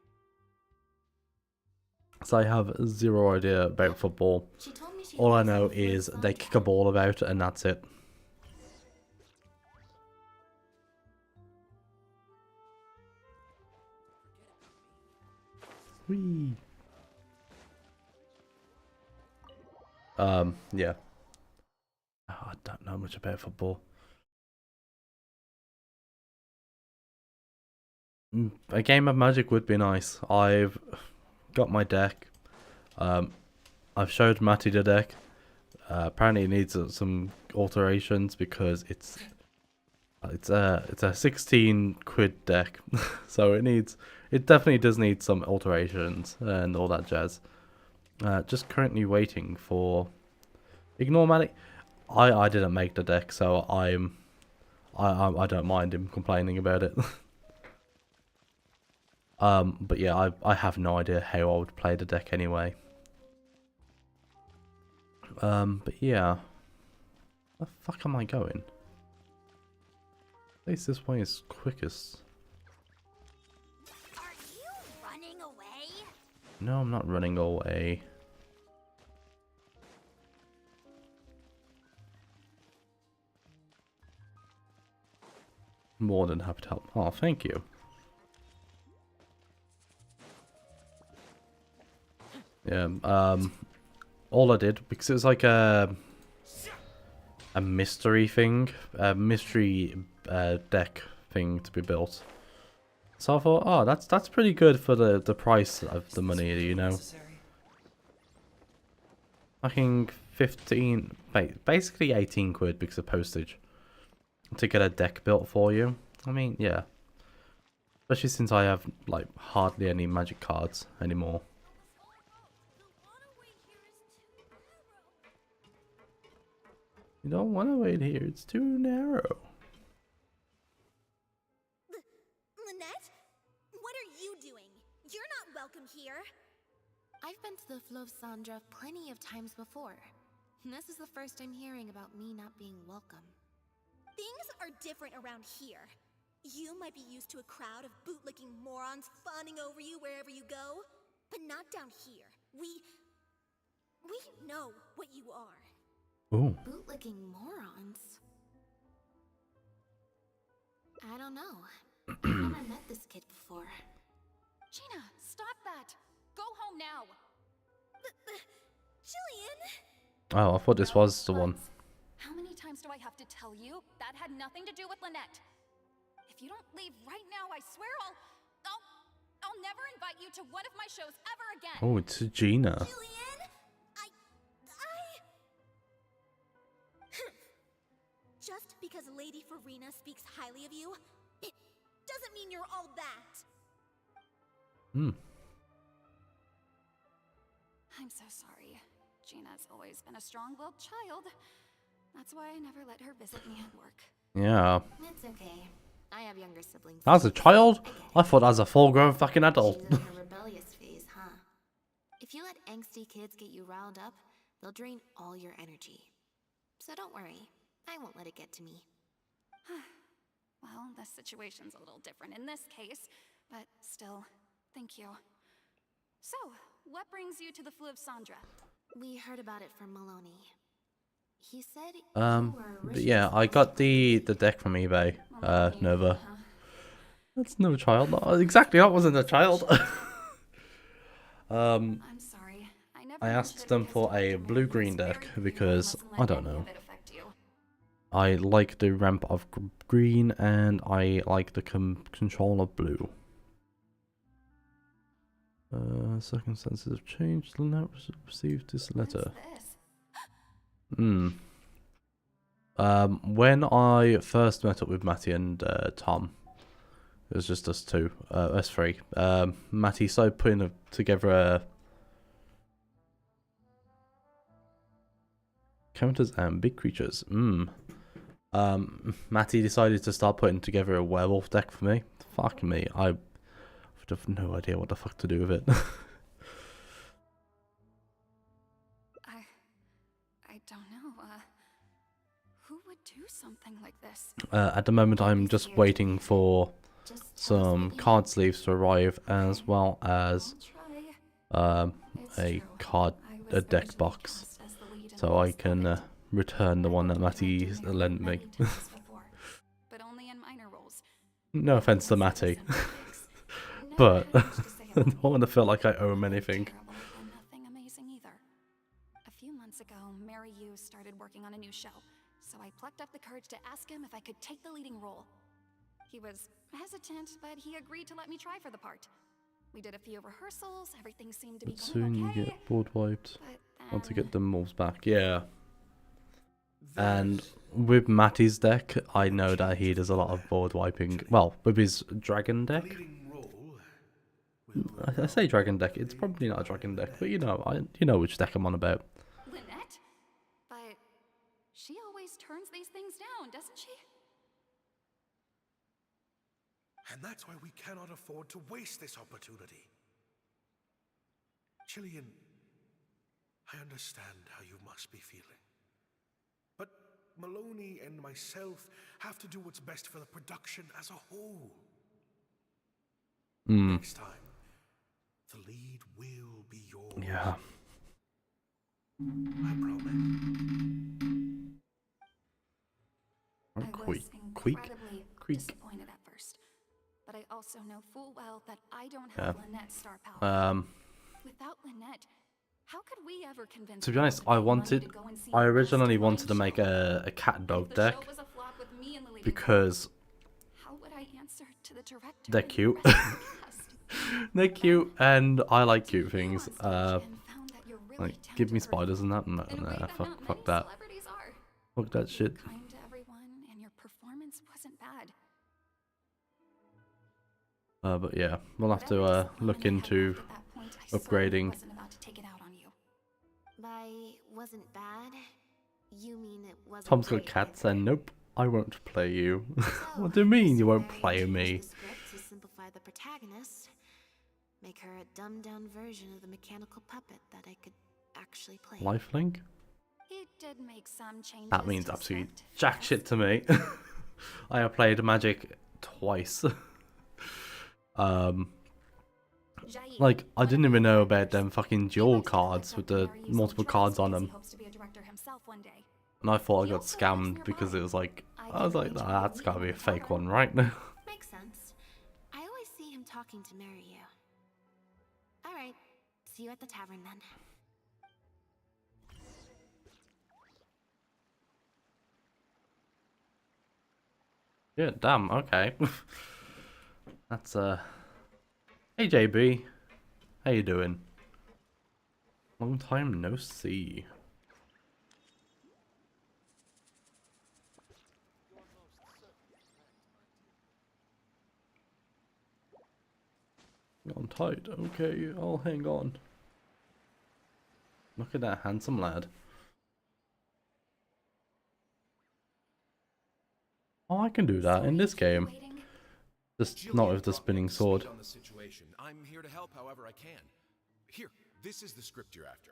Speaker 1: So I have zero idea about football.
Speaker 3: She told me she
Speaker 1: All I
Speaker 3: lives
Speaker 1: know
Speaker 3: on the
Speaker 1: is
Speaker 3: Flint
Speaker 1: they
Speaker 3: Sun
Speaker 1: kick a ball about and that's it. Whee. Yeah. Oh, I don't know much about football. A game of Magic would be nice. I've got my deck. I've showed Matty the deck. Apparently it needs some alterations because it's a 16 quid deck. So it definitely does need some alterations and all that jazz. Just currently waiting for ignore Matty. I didn't make the deck, so I don't mind him complaining about it. But yeah, I have no idea how I would play the deck anyway. But yeah. Where the fuck am I going? At least this way is quickest.
Speaker 3: Are you running away?
Speaker 1: No, I'm not running away. More than happy to help. Oh, thank you. Yeah, all I did, because it was like a mystery thing, a mystery deck thing to be built. So I thought, oh, that's pretty good for the price of the money, you know. Fucking 15, basically 18 quid because of postage to get a deck built for you. I mean, yeah. Especially since I have like hardly any magic cards anymore. You don't want to wait here, it's too narrow.
Speaker 3: Lynette? What are you doing? You're not welcome here. I've been to the Fleuve Sandra plenty of times before. And this is the first I'm hearing about me not being welcome.
Speaker 12: Things are different around here. You might be used to a crowd of bootlicking morons fawning over you wherever you go, but not down here. We know what you are.
Speaker 1: Ooh.
Speaker 3: Bootlicking morons? I don't know. I've never met this kid before.
Speaker 10: Gina, stop that! Go home now!
Speaker 12: Jillian!
Speaker 1: Oh, I thought this was the one.
Speaker 10: How many times do I have to tell you? That had nothing to do with Lynette. If you don't leave right now, I swear I'll never invite you to one of my shows ever again.
Speaker 1: Oh, it's Gina.
Speaker 12: Jillian! I... Just because Lady Farina speaks highly of you, it doesn't mean you're all that.
Speaker 10: I'm so sorry. Gina's always been a strong-willed child. That's why I never let her visit me at work.
Speaker 1: Yeah.
Speaker 3: It's okay. I have younger siblings.
Speaker 1: As a child? I thought as a full-grown fucking adult.
Speaker 3: She's in her rebellious phase, huh? If you let angsty kids get you riled up, they'll drain all your energy. So don't worry. I won't let it get to me.
Speaker 10: Well, the situation's a little different in this case, but still, thank you. So, what brings you to the Fleuve Sandra?
Speaker 3: We heard about it from Maloney. He said
Speaker 1: But yeah, I got the deck from eBay. Nova. That's no child. Exactly, that wasn't a child.
Speaker 10: I'm sorry.
Speaker 1: I asked them for a blue-green deck because I don't know. I like the ramp of green and I like the control of blue. Circumstances have changed. Lynette received this letter. When I first met up with Matty and Tom, it was just us two, us three. Matty started putting together a counters and big creatures. Matty decided to start putting together a werewolf deck for me. Fuck me, I would have no idea what the fuck to do with it.
Speaker 10: I don't this.
Speaker 1: At the moment, I'm just waiting for some card sleeves to arrive, as well as a deck box, so I can return the one that Matty lent me.
Speaker 10: But only in minor roles.
Speaker 1: No offense to Matty, but I don't want to feel like I owe him anything.
Speaker 10: Nothing amazing either. A few months ago, Mary Yu started working on a new show, so I plucked up the courage to ask him if I could take the leading role. He was hesitant, but he agreed to let me try for the part. We did a few rehearsals, everything seemed to be
Speaker 1: But
Speaker 10: going
Speaker 1: soon
Speaker 10: okay,
Speaker 1: you get board wiped.
Speaker 10: but
Speaker 1: Want to get the moves back, yeah. And with Matty's deck, I know that he does a lot of board wiping. Well, with his dragon deck. I say dragon deck. It's probably not a dragon deck, but you know which deck I'm on about.
Speaker 10: Lynette? But she always turns these things down, doesn't she?
Speaker 8: And that's why we cannot afford to waste this opportunity. Chilean, I understand how you must be feeling. But Maloney and myself have to do what's best for the production as a whole. Next time, the lead will be yours.
Speaker 1: Yeah.
Speaker 8: I promise.
Speaker 10: I was incredibly disappointed at first, but I also know full well that I don't have Lynette's star power. Without Lynette, how could we ever convince?
Speaker 1: To be honest, I originally wanted to make a cat dog deck because
Speaker 10: how would I answer to the director?
Speaker 1: they're cute. They're cute, and I like cute things. Like, give me spiders and that. No, fuck that. Fuck that shit.
Speaker 10: Kind to everyone, and your performance wasn't bad.
Speaker 1: But yeah, we'll have to look into upgrading.
Speaker 3: By wasn't bad, you mean it wasn't
Speaker 1: Tom's got
Speaker 3: great?
Speaker 1: cats, and nope, I won't play you. What do you mean you won't play me?
Speaker 3: To simplify the protagonist, make her a dumbed-down version of the mechanical puppet that I could actually play.
Speaker 1: Lifelink?
Speaker 10: He did make some changes.
Speaker 1: That means absolutely jack shit to me. I have played Magic twice. Like, I didn't even know about them fucking dual cards with the multiple cards on them. And I thought I got scammed because it was like, I was like, nah, that's gotta be a fake one, right?
Speaker 3: Makes sense. I always see him talking to marry you. Alright, see you at the tavern then.
Speaker 1: Yeah, damn, okay. That's, Hey JB, how you doing? Long time no see. On tight, okay, I'll hang on. Look at that handsome lad. Oh, I can do that in this game. Just not with the spinning sword.
Speaker 6: I'm here to help however I can. Here, this is the script you're after.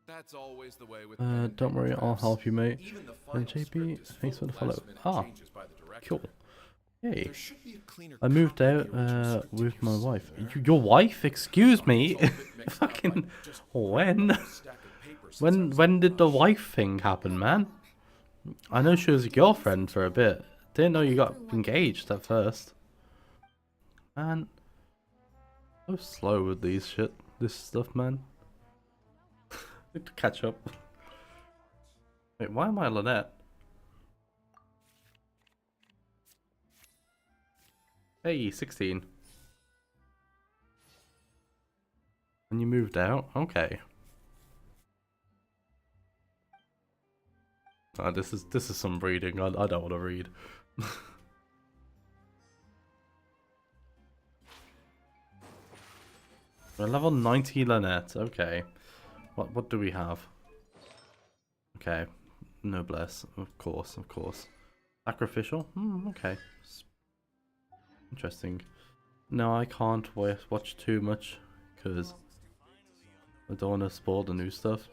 Speaker 6: That's always the way with
Speaker 1: don't worry, I'll help you, mate. And JP, thanks for the follow. Ah, cool. Hey, I moved out with my wife. Your wife? Excuse me? Fucking when? When did the wife thing happen, man? I know she was a girlfriend for a bit. Didn't know you got engaged at first. Man, so slow with this stuff, man. Need to catch up. Wait, why am I Lynette? Hey, 16. When you moved out? Okay. This is some reading. I don't want to read. We're level 90 Lynette. Okay. What do we have? Okay. Noblesse. Of course. Sacrificial? Okay. Interesting. No, I can't watch too much because I don't want to spoil the new stuff.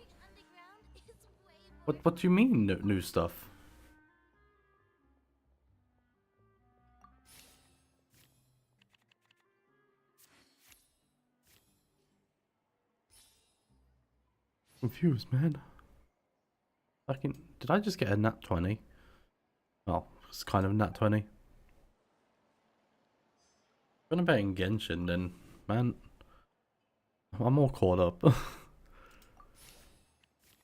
Speaker 1: What do you mean new stuff? Confused, man. Did I just get a nat 20? Well, it's kind of a nat 20. When I'm betting Genshin, then man, I'm all caught up.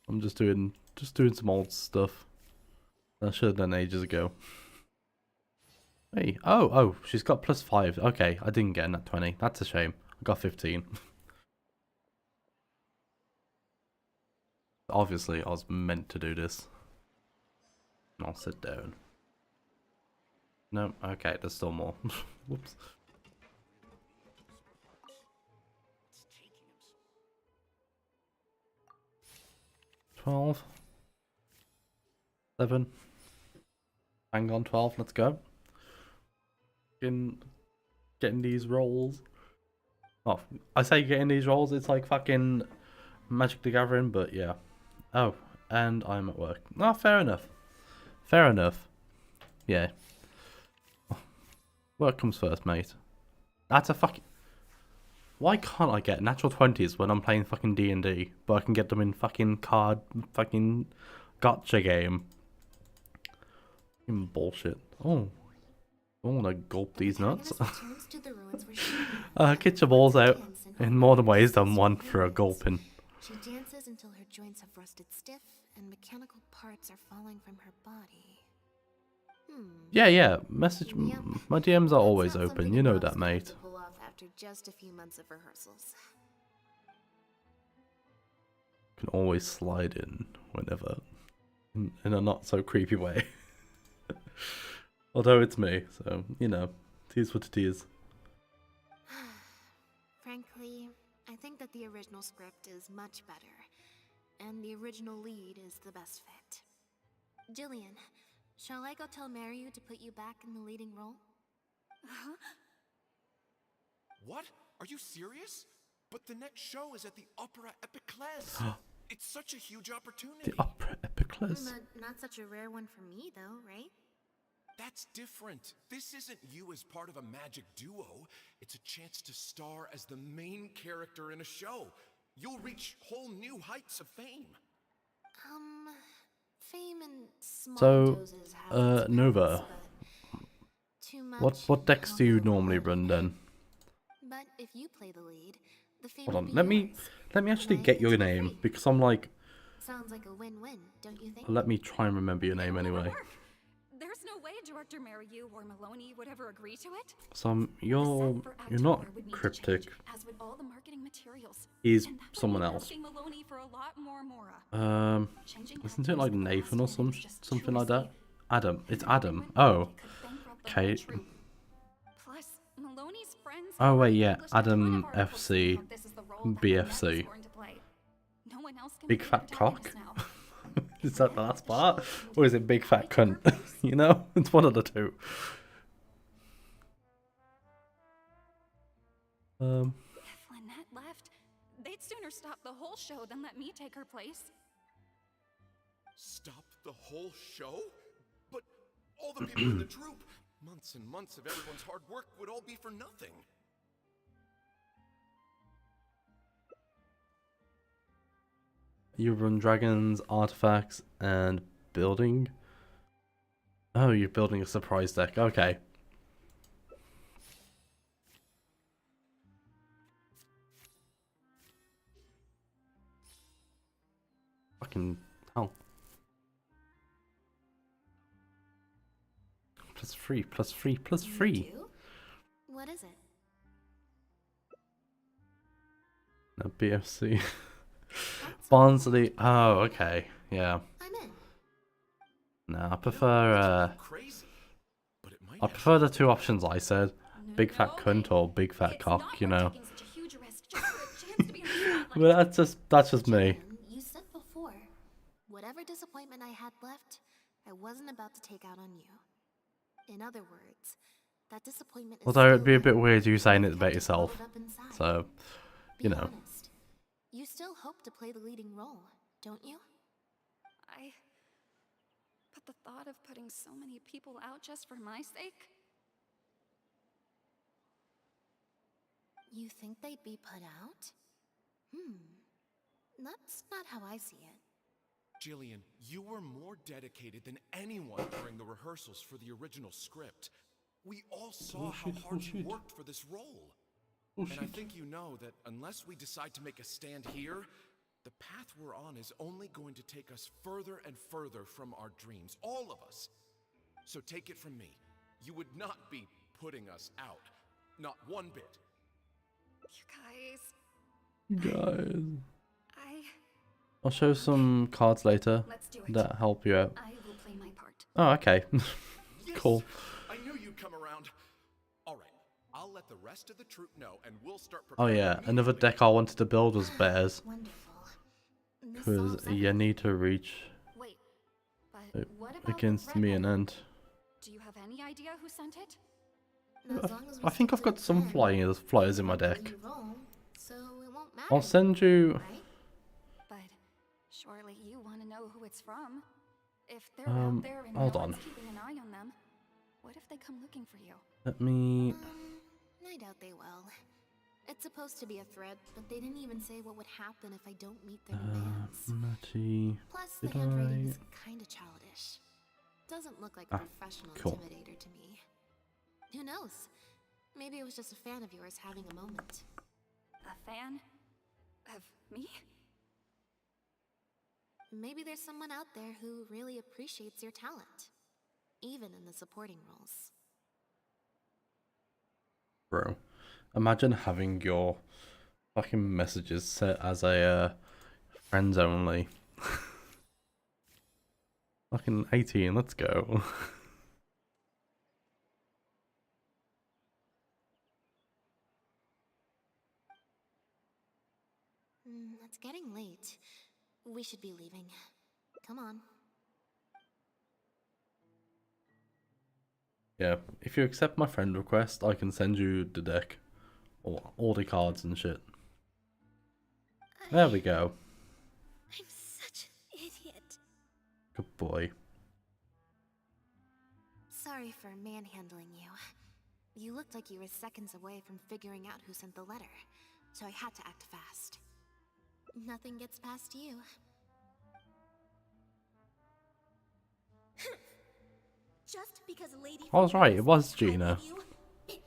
Speaker 1: I'm just doing some old stuff that I should have done ages ago. Hey, oh, she's got +5. Okay, I didn't get a nat 20. That's a shame. I got 15. Obviously, I was meant to do this. I'll sit down. No, okay, there's still more. Whoops. $12. 7. Hang on, 12. Let's go. Getting these rolls. Oh, I say getting these rolls. It's like fucking Magic the Gathering, but yeah. Oh, and I'm at work. Oh, fair enough. Fair enough. Yeah. Work comes first, mate. That's a fucking... Why can't I get natural 20s when I'm playing fucking D&D, but I can get them in fucking card, fucking gotcha game? Fucking bullshit. Oh. I want to gulp these nuts. Get your balls out in more than ways than one for a gulping.
Speaker 13: She dances until her joints have rusted stiff and mechanical parts are falling from her body.
Speaker 1: Yeah. Message. My DMs are always open. You know that, mate.
Speaker 13: Pull off after just a few months of rehearsals.
Speaker 1: Can always slide in whenever, in a not so creepy way. Although it's me, so you know, it is what it is.
Speaker 13: Frankly, I think that the original script is much better, and the original lead is the best fit. Jillian, shall I go tell Mariu to put you back in the leading role?
Speaker 6: What? Are you serious? But the next show is at the Opera Epiclese. It's such a huge opportunity.
Speaker 1: The Opera Epiclese.
Speaker 13: Not such a rare one for me, though, right?
Speaker 6: That's different. This isn't you as part of a magic duo. It's a chance to star as the main character in a show. You'll reach whole new heights of fame.
Speaker 13: Fame in small
Speaker 1: So,
Speaker 13: doses has its
Speaker 1: Nova,
Speaker 13: perks, but too much,
Speaker 1: what decks do you normally run then?
Speaker 13: But if you play the lead, the fame
Speaker 1: Hold
Speaker 13: will
Speaker 1: on,
Speaker 13: be
Speaker 1: let me actually get your name, because I'm like,
Speaker 13: Sounds like a win-win, don't you think?
Speaker 1: let me try and remember your name anyway.
Speaker 5: There's no way Director Mariu or Maloney would ever agree to it.
Speaker 1: So you're not cryptic.
Speaker 5: As with all the marketing materials.
Speaker 1: He's someone else.
Speaker 5: Asking Maloney for a lot more Mora.
Speaker 1: Isn't it like Nathan or something like that? Adam. It's Adam. Oh. Okay.
Speaker 5: Plus, Maloney's friends.
Speaker 1: Oh wait, yeah. Adam FC BFC.
Speaker 5: No one else can
Speaker 1: Big fat cock? Is that the last part? Or is it big fat cunt? You know? It's one of the two.
Speaker 5: If Lynette left, they'd sooner stop the whole show than let me take her place.
Speaker 6: Stop the whole show? But all the people in the troupe, months and months of everyone's hard work would all be for nothing.
Speaker 1: You run dragons, artifacts, and building. Oh, you're building a surprise deck. Okay. Fucking hell. +3, +3, +3.
Speaker 13: What is it?
Speaker 1: No, BFC. Barnsley. Oh, okay. Yeah.
Speaker 13: I'm in.
Speaker 1: No, I prefer the two options I said. Big fat cunt or big fat cock, you know. But that's just me.
Speaker 13: You said before, whatever disappointment I had left, I wasn't about to take out on you. In other words, that disappointment is
Speaker 1: Although it'd be a bit weird you saying it about yourself. So, you know.
Speaker 13: You still hope to play the leading role, don't you?
Speaker 10: But the thought of putting so many people out just for my sake?
Speaker 13: You think they'd be put out? That's not how I see it.
Speaker 6: Jillian, you were more dedicated than anyone during the rehearsals for the original script. We all saw how hard you worked for this role. And I think you know that unless we decide to make a stand here, the path we're on is only going to take us further and further from our dreams, all of us. So take it from me, you would not be putting us out. Not one bit.
Speaker 10: You guys.
Speaker 1: Guys.
Speaker 10: I'll
Speaker 1: show some cards later that help you out.
Speaker 10: I will play my part.
Speaker 1: Oh, okay. Cool.
Speaker 6: I knew you'd come around. All right, I'll let the rest of the troop know, and we'll start
Speaker 1: Oh
Speaker 6: preparing.
Speaker 1: yeah, another deck I wanted to build was bears.
Speaker 13: Wonderful.
Speaker 1: Because you need to reach
Speaker 10: Wait, but what about
Speaker 1: against me and end.
Speaker 10: Do you have any idea who sent it?
Speaker 1: I think I've got some flyers in my deck.
Speaker 13: So it won't matter.
Speaker 1: I'll send you.
Speaker 13: Right?
Speaker 10: But surely you want to know who it's from. If they're out there and
Speaker 1: hold
Speaker 10: no
Speaker 1: on.
Speaker 10: one's keeping an eye on them, what if they come looking for you?
Speaker 1: Let me.
Speaker 13: I doubt they will. It's supposed to be a threat, but they didn't even say what would happen if I don't meet their demands.
Speaker 1: Matty.
Speaker 13: Plus, the handwriting is kinda childish. Doesn't look like a professional
Speaker 1: cool.
Speaker 13: intimidator to me. Who knows? Maybe it was just a fan of yours having a moment.
Speaker 10: A fan? Of me?
Speaker 13: Maybe there's someone out there who really appreciates your talent, even in the supporting roles.
Speaker 1: Bro, imagine having your fucking messages set as a friends only. Fucking 18, let's go.
Speaker 13: It's getting late. We should be leaving. Come on.
Speaker 1: Yeah, if you accept my friend request, I can send you the deck. Or all the cards and shit. There we go.
Speaker 12: I'm such an idiot.
Speaker 1: Good boy.
Speaker 13: Sorry for manhandling you. You looked like you were seconds away from figuring out who sent the letter, so I had to act fast. Nothing gets past you.
Speaker 12: Just because a lady
Speaker 1: I was right, it was Gina.
Speaker 12: it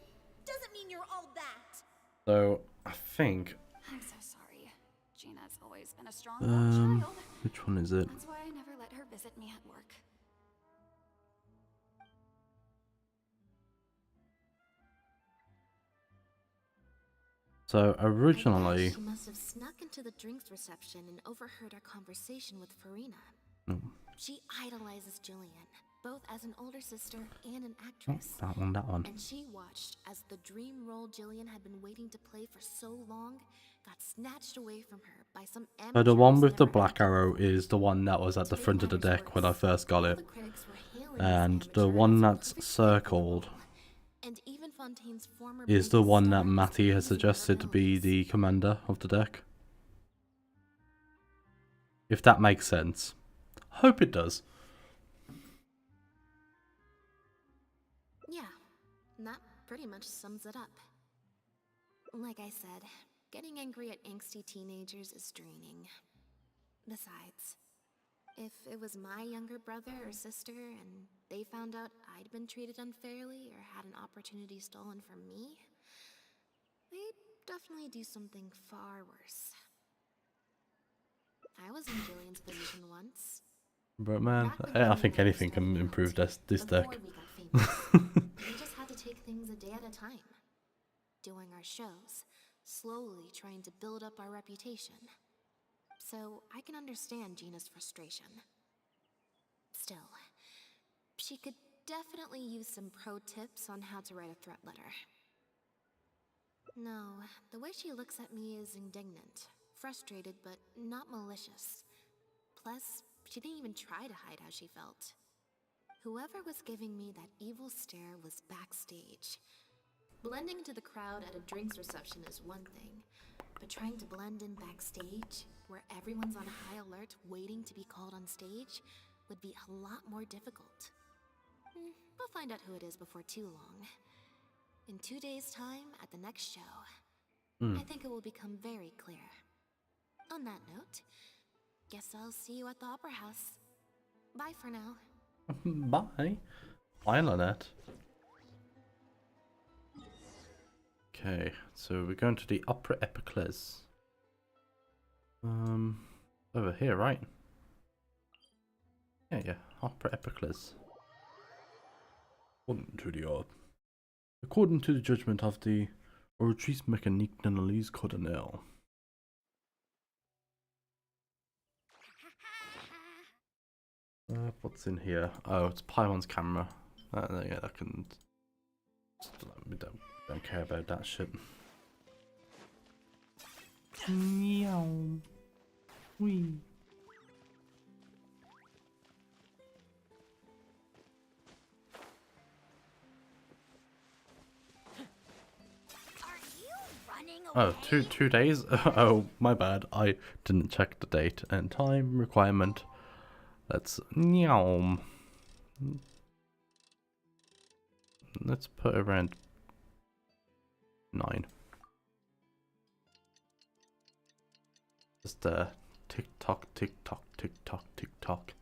Speaker 12: doesn't mean you're all that.
Speaker 1: So, I think...
Speaker 10: I'm so sorry. Gina's always been a strong child.
Speaker 1: Which one is it?
Speaker 10: That's why I never let her visit me at work.
Speaker 1: So, originally...
Speaker 13: She must have snuck into the drinks reception and overheard our conversation with Farina. She idolizes Jillian, both as an older sister and an actress.
Speaker 1: That one.
Speaker 13: And she watched as the dream role Jillian had been waiting to play for so long got snatched away from her by some
Speaker 1: So the one with the black arrow is the one that was at the front of the deck when I first got it. And the one that's circled
Speaker 13: and even Fontaine's former
Speaker 1: is the one that Matty has suggested to be the commander of the deck. If that makes sense. Hope it does.
Speaker 13: Yeah, that pretty much sums it up. Like I said, getting angry at angsty teenagers is draining. Besides, if it was my younger brother or sister and they found out I'd been treated unfairly or had an opportunity stolen from me, they'd definitely do something far worse. I was in Jillian's position once.
Speaker 1: But man, I think anything can improve this deck.
Speaker 13: We just had to take things a day at a time. Doing our shows, slowly trying to build up our reputation. So I can understand Gina's frustration. Still, she could definitely use some pro tips on how to write a threat letter. No, the way she looks at me is indignant, frustrated, but not malicious. Plus, she didn't even try to hide how she felt. Whoever was giving me that evil stare was backstage. Blending into the crowd at a drinks reception is one thing, but trying to blend in backstage, where everyone's on high alert waiting to be called on stage, would be a lot more difficult. We'll find out who it is before too long. In 2 days' time, at the next show, I think it will become very clear. On that note, guess I'll see you at the Opera House. Bye for now.
Speaker 1: Bye. Bye, Lynette. Okay, so we're going to the Opera Epicles. Over here, right? Yeah, Opera Epicles. According to the judgment of the Autrice Mécanique d'Analyse Cardinal. What's in here? Oh, it's Paimon's camera. Yeah, that can. We don't care about that shit. Meow. Wee. Oh, two days? Oh, my bad. I didn't check the date and time requirement. Let's meow. Let's put around 9. Just tick tock, tick tock, tick tock, tick tock.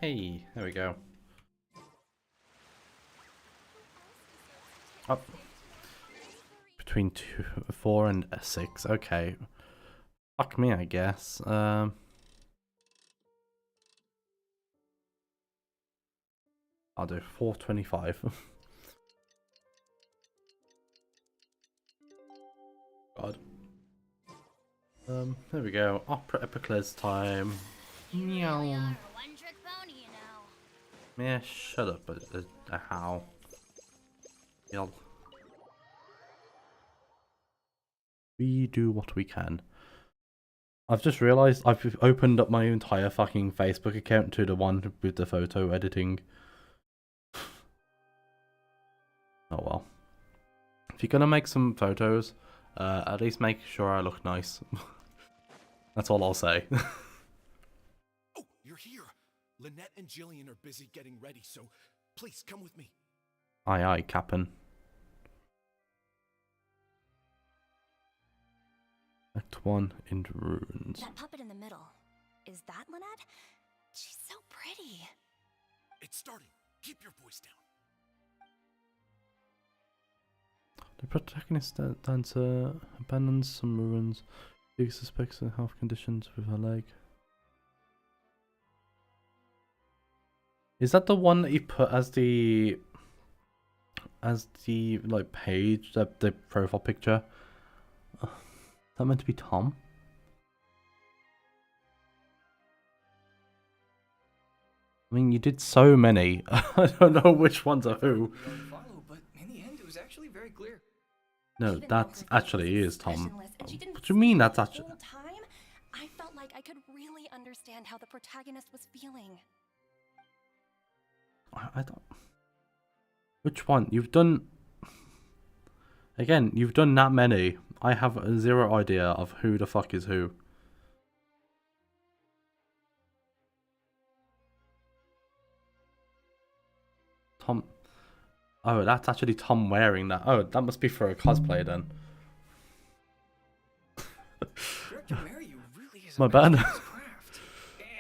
Speaker 1: Hey, there we go. Up. Between 4 and 6. Okay. Fuck me, I guess. I'll do 4:25. God. There we go. Opera Epicles time. Meow.
Speaker 12: One-trick pony, you know.
Speaker 1: Yeah, shut up. How? Yell. We do what we can. I've just realised I've opened up my entire fucking Facebook account to the one with the photo editing. Oh well. If you're gonna make some photos, at least make sure I look nice. That's all I'll say.
Speaker 11: Oh, you're here. Lynette and Jillian are busy getting ready, so please come with me.
Speaker 1: Aye aye, Captain. Act 1 in ruins.
Speaker 12: That puppet in the middle. Is that Lynette? She's so pretty.
Speaker 11: It's starting. Keep your voice down.
Speaker 1: The protagonist dancer abandons some ruins. He suspects her health conditions with her leg. Is that the one that you put as the like page, the profile picture? Is that meant to be Tom? I mean, you did so many. I don't know which ones are who.
Speaker 4: Follow, but in the end, it was actually very clear.
Speaker 1: No, that actually is Tom. What do you mean that's actually?
Speaker 5: The whole time, I felt like I could really understand how the protagonist was feeling.
Speaker 1: I don't. Which one? You've done. Again, you've done that many. I have zero idea of who the fuck is who. Tom. Oh, that's actually Tom wearing that. Oh, that must be for a cosplay then.
Speaker 4: Director Mary really is
Speaker 1: My bad.
Speaker 4: craft,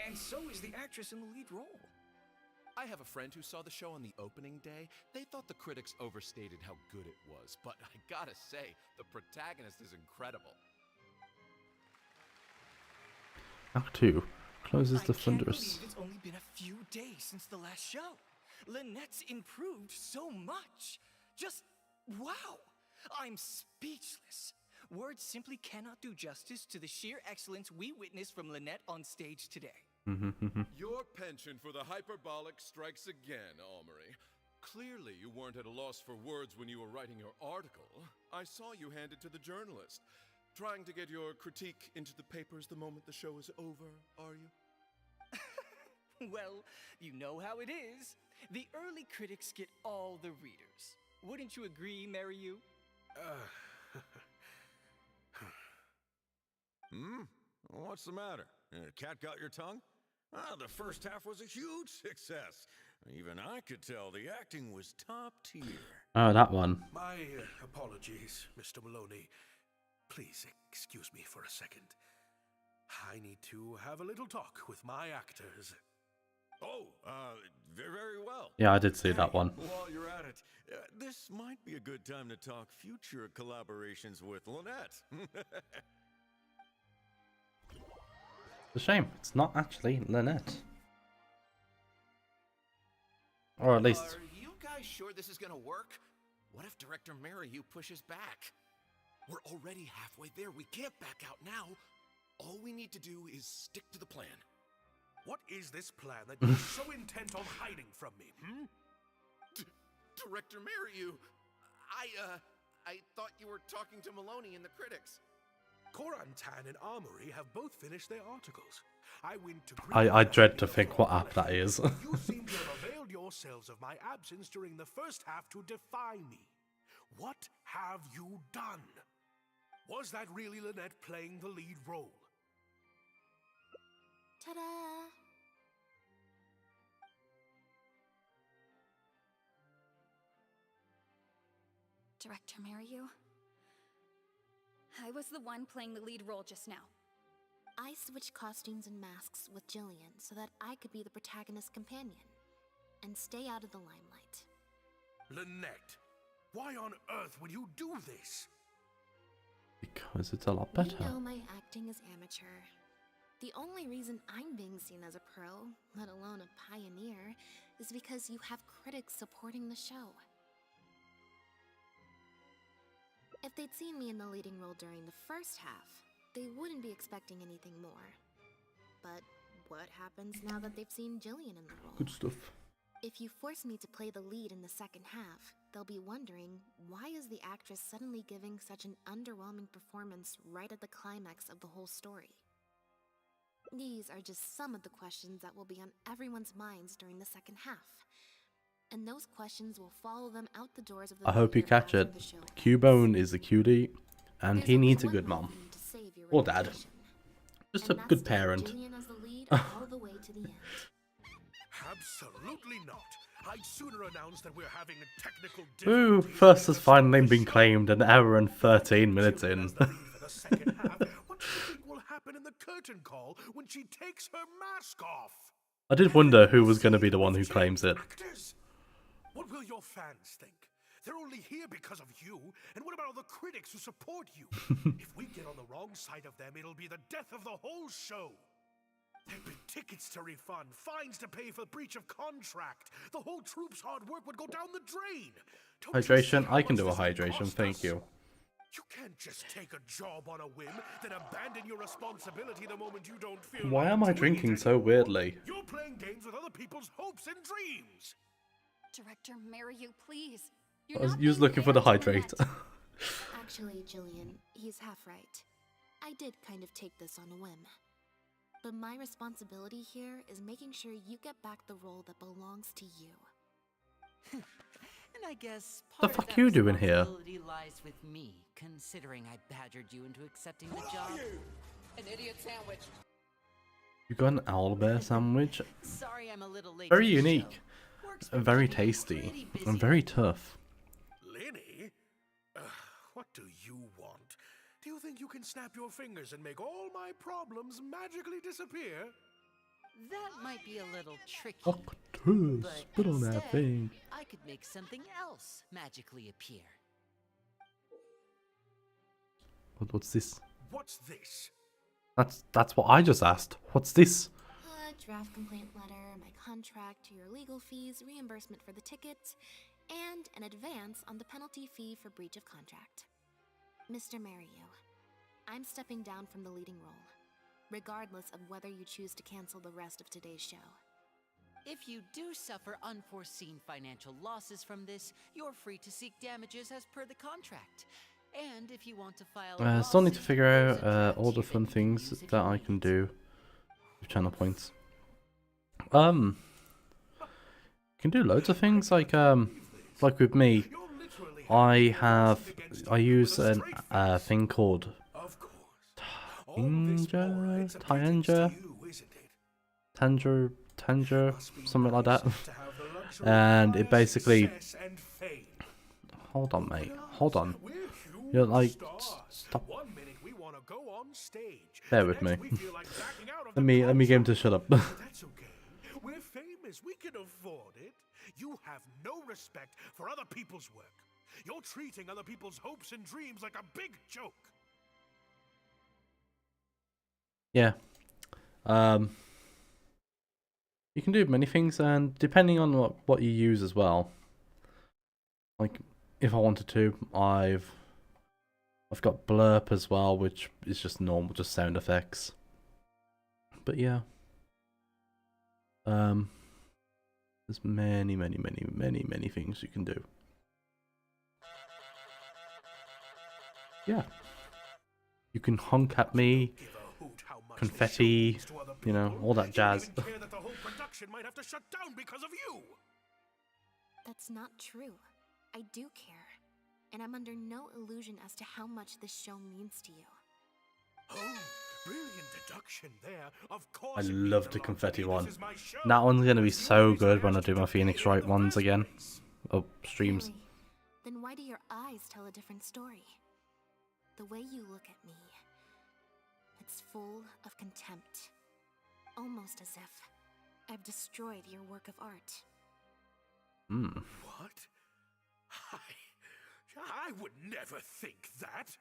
Speaker 4: and so is the actress in the lead role.
Speaker 11: I have a friend who saw the show on the opening day. They thought the critics overstated how good it was, but I gotta say, the protagonist is incredible.
Speaker 1: Act 2 closes the
Speaker 4: I can't
Speaker 1: thunderous.
Speaker 4: believe it's only been a few days since the last show. Lynette's improved so much. Just wow. I'm speechless. Words simply cannot do justice to the sheer excellence we witnessed from Lynette on stage today.
Speaker 6: Your penchant for the hyperbolic strikes again, Almery. Clearly, you weren't at a loss for words when you were writing your article. I saw you hand it to the journalist. Trying to get your critique into the papers the moment the show is over, are you?
Speaker 4: Well, you know how it is. The early critics get all the readers. Wouldn't you agree, Maryu?
Speaker 7: What's the matter? Cat got your tongue? The first half was a huge success. Even I could tell the acting was top tier.
Speaker 1: Oh, that one.
Speaker 8: My apologies, Mr. Maloney. Please excuse me for a second. I need to have a little talk with my actors.
Speaker 7: Oh, very well.
Speaker 1: Yeah, I did see that one.
Speaker 7: While you're at it, this might be a good time to talk future collaborations with Lynette.
Speaker 1: It's a shame. It's not actually Lynette. Or at least...
Speaker 11: Are you guys sure this is gonna work? What if Director Maryu pushes back? We're already halfway there. We can't back out now. All we need to do is stick to the plan.
Speaker 8: What is this plan that you're so intent on hiding from me,
Speaker 11: Director Maryu, I thought you were talking to Maloney and the critics.
Speaker 8: Korantan and Armory have both finished their articles. I went to
Speaker 1: I dread to think what app that is.
Speaker 8: You seem to have availed yourselves of my absence during the first half to defy me. What have you done? Was that really Lynette playing the lead role?
Speaker 13: Ta-da!
Speaker 10: Director Maryu? I was the one playing the lead role just now.
Speaker 13: I switched costumes and masks with Jillian so that I could be the protagonist's companion and stay out of the limelight.
Speaker 8: Lynette, why on earth would you do this?
Speaker 1: Because it's a lot better.
Speaker 13: You know my acting is amateur. The only reason I'm being seen as a pro, let alone a pioneer, is because you have critics supporting the show. If they'd seen me in the leading role during the first half, they wouldn't be expecting anything more. But what happens now that they've seen Jillian in the role?
Speaker 1: Good stuff.
Speaker 13: If you force me to play the lead in the second half, they'll be wondering, why is the actress suddenly giving such an underwhelming performance right at the climax of the whole story? These are just some of the questions that will be on everyone's minds during the second half. And those questions will follow them out the doors of the
Speaker 1: I hope you
Speaker 13: theater
Speaker 1: catch it.
Speaker 13: after the show.
Speaker 1: Cubone is a cutie, and
Speaker 13: There's
Speaker 1: he
Speaker 13: only
Speaker 1: needs a
Speaker 13: one
Speaker 1: good
Speaker 13: way
Speaker 1: mom.
Speaker 13: for you to save your
Speaker 1: Or dad.
Speaker 13: reputation.
Speaker 1: Just a
Speaker 13: And
Speaker 1: good
Speaker 13: that's to have
Speaker 1: parent.
Speaker 13: Jillian as the lead all the way to the end.
Speaker 8: Absolutely not. I'd sooner announce that we're having a technical
Speaker 1: Ooh,
Speaker 8: difficulty
Speaker 1: first
Speaker 8: than
Speaker 1: has
Speaker 8: to
Speaker 1: finally
Speaker 8: stop the
Speaker 1: been
Speaker 8: show.
Speaker 1: claimed, an hour and 13 minutes
Speaker 8: Jillian
Speaker 1: in.
Speaker 8: as the lead for the second half. What do you think will happen in the curtain call when she takes her mask off?
Speaker 1: I did wonder who was going to be the one who claims it.
Speaker 8: Actors? What will your fans think? They're only here because of you. And what about all the critics who support you? If we get on the wrong side of them, it'll be the death of the whole show. There'd be tickets to refund, fines to pay for breach of contract. The whole troupe's hard work would go down the drain. Don't you see
Speaker 1: Hydration?
Speaker 8: how
Speaker 1: I can
Speaker 8: much
Speaker 1: do a
Speaker 8: this would
Speaker 1: hydration,
Speaker 8: cost
Speaker 1: thank
Speaker 8: us?
Speaker 1: you.
Speaker 8: You can't just take a job on a whim, then abandon your responsibility the moment you don't feel
Speaker 1: Why
Speaker 8: like
Speaker 1: am I
Speaker 8: doing
Speaker 1: drinking
Speaker 8: it
Speaker 1: so
Speaker 8: anymore.
Speaker 1: weirdly?
Speaker 8: You're playing games with other people's hopes and dreams.
Speaker 10: Director Maryu, please.
Speaker 1: I was looking for the hydrate.
Speaker 13: Actually, Jillian, he's half right. I did kind of take this on a whim. But my responsibility here is making sure you get back the role that belongs to you.
Speaker 14: And I guess
Speaker 1: The
Speaker 14: part
Speaker 1: fuck
Speaker 14: of that
Speaker 1: you doing here?
Speaker 14: responsibility lies with me, considering I badgered you into accepting the job. An idiot sandwich.
Speaker 1: You got an owlbear sandwich?
Speaker 14: Sorry, I'm a little late.
Speaker 1: Very
Speaker 14: to the
Speaker 1: unique,
Speaker 14: show. Work's
Speaker 1: and
Speaker 14: been
Speaker 1: very
Speaker 14: keeping me
Speaker 1: tasty,
Speaker 14: pretty busy
Speaker 1: and very
Speaker 14: lately.
Speaker 1: tough.
Speaker 8: Lenny? What do you want? Do you think you can snap your fingers and make all my problems magically disappear?
Speaker 14: That might be a little tricky.
Speaker 1: Octopus,
Speaker 14: But
Speaker 1: put on that
Speaker 14: instead,
Speaker 1: thing.
Speaker 14: I could make something else magically appear.
Speaker 1: What's this?
Speaker 8: What's this?
Speaker 1: That's what I just asked. What's this?
Speaker 13: A draft complaint letter, my contract, your legal fees, reimbursement for the tickets, and an advance on the penalty fee for breach of contract. Mr. Maryu, I'm stepping down from the leading role, regardless of whether you choose to cancel the rest of today's show.
Speaker 14: If you do suffer unforeseen financial losses from this, you're free to seek damages as per the contract. And if you want to file a
Speaker 1: Still need to
Speaker 14: lawsuit,
Speaker 1: figure
Speaker 14: there's
Speaker 1: out
Speaker 14: a draft
Speaker 1: all the
Speaker 14: here
Speaker 1: fun
Speaker 14: that you can
Speaker 1: things
Speaker 14: use if
Speaker 1: that
Speaker 14: you
Speaker 1: I
Speaker 14: need
Speaker 1: can
Speaker 14: to.
Speaker 1: do with channel points. You can do loads of things like with me, I use a thing called Tanger, something like that. And it basically, hold on, mate, hold on. You're like, stop. Bear with me. let me get him to shut up.
Speaker 8: That's okay. We're famous. We can afford it. You have no respect for other people's work. You're treating other people's hopes and dreams like a big joke.
Speaker 1: Yeah. You can do many things, and depending on what you use as well. Like, if I wanted to, I've got blurp as well, which is just normal, just sound effects. But yeah. There's many things you can do. Yeah. You can honk at me, confetti, you know, all that jazz.
Speaker 13: That's not true. I do care. And I'm under no illusion as to how much this show means to you.
Speaker 8: Oh, brilliant deduction there. Of course.
Speaker 1: I love the confetti one. That one's gonna be so good when I do my Phoenix Wright ones again. Oh, streams.
Speaker 13: Really? Then why do your eyes tell a different story? The way you look at me, it's full of contempt. Almost as if I've destroyed your work of art.
Speaker 8: What? I would never think that.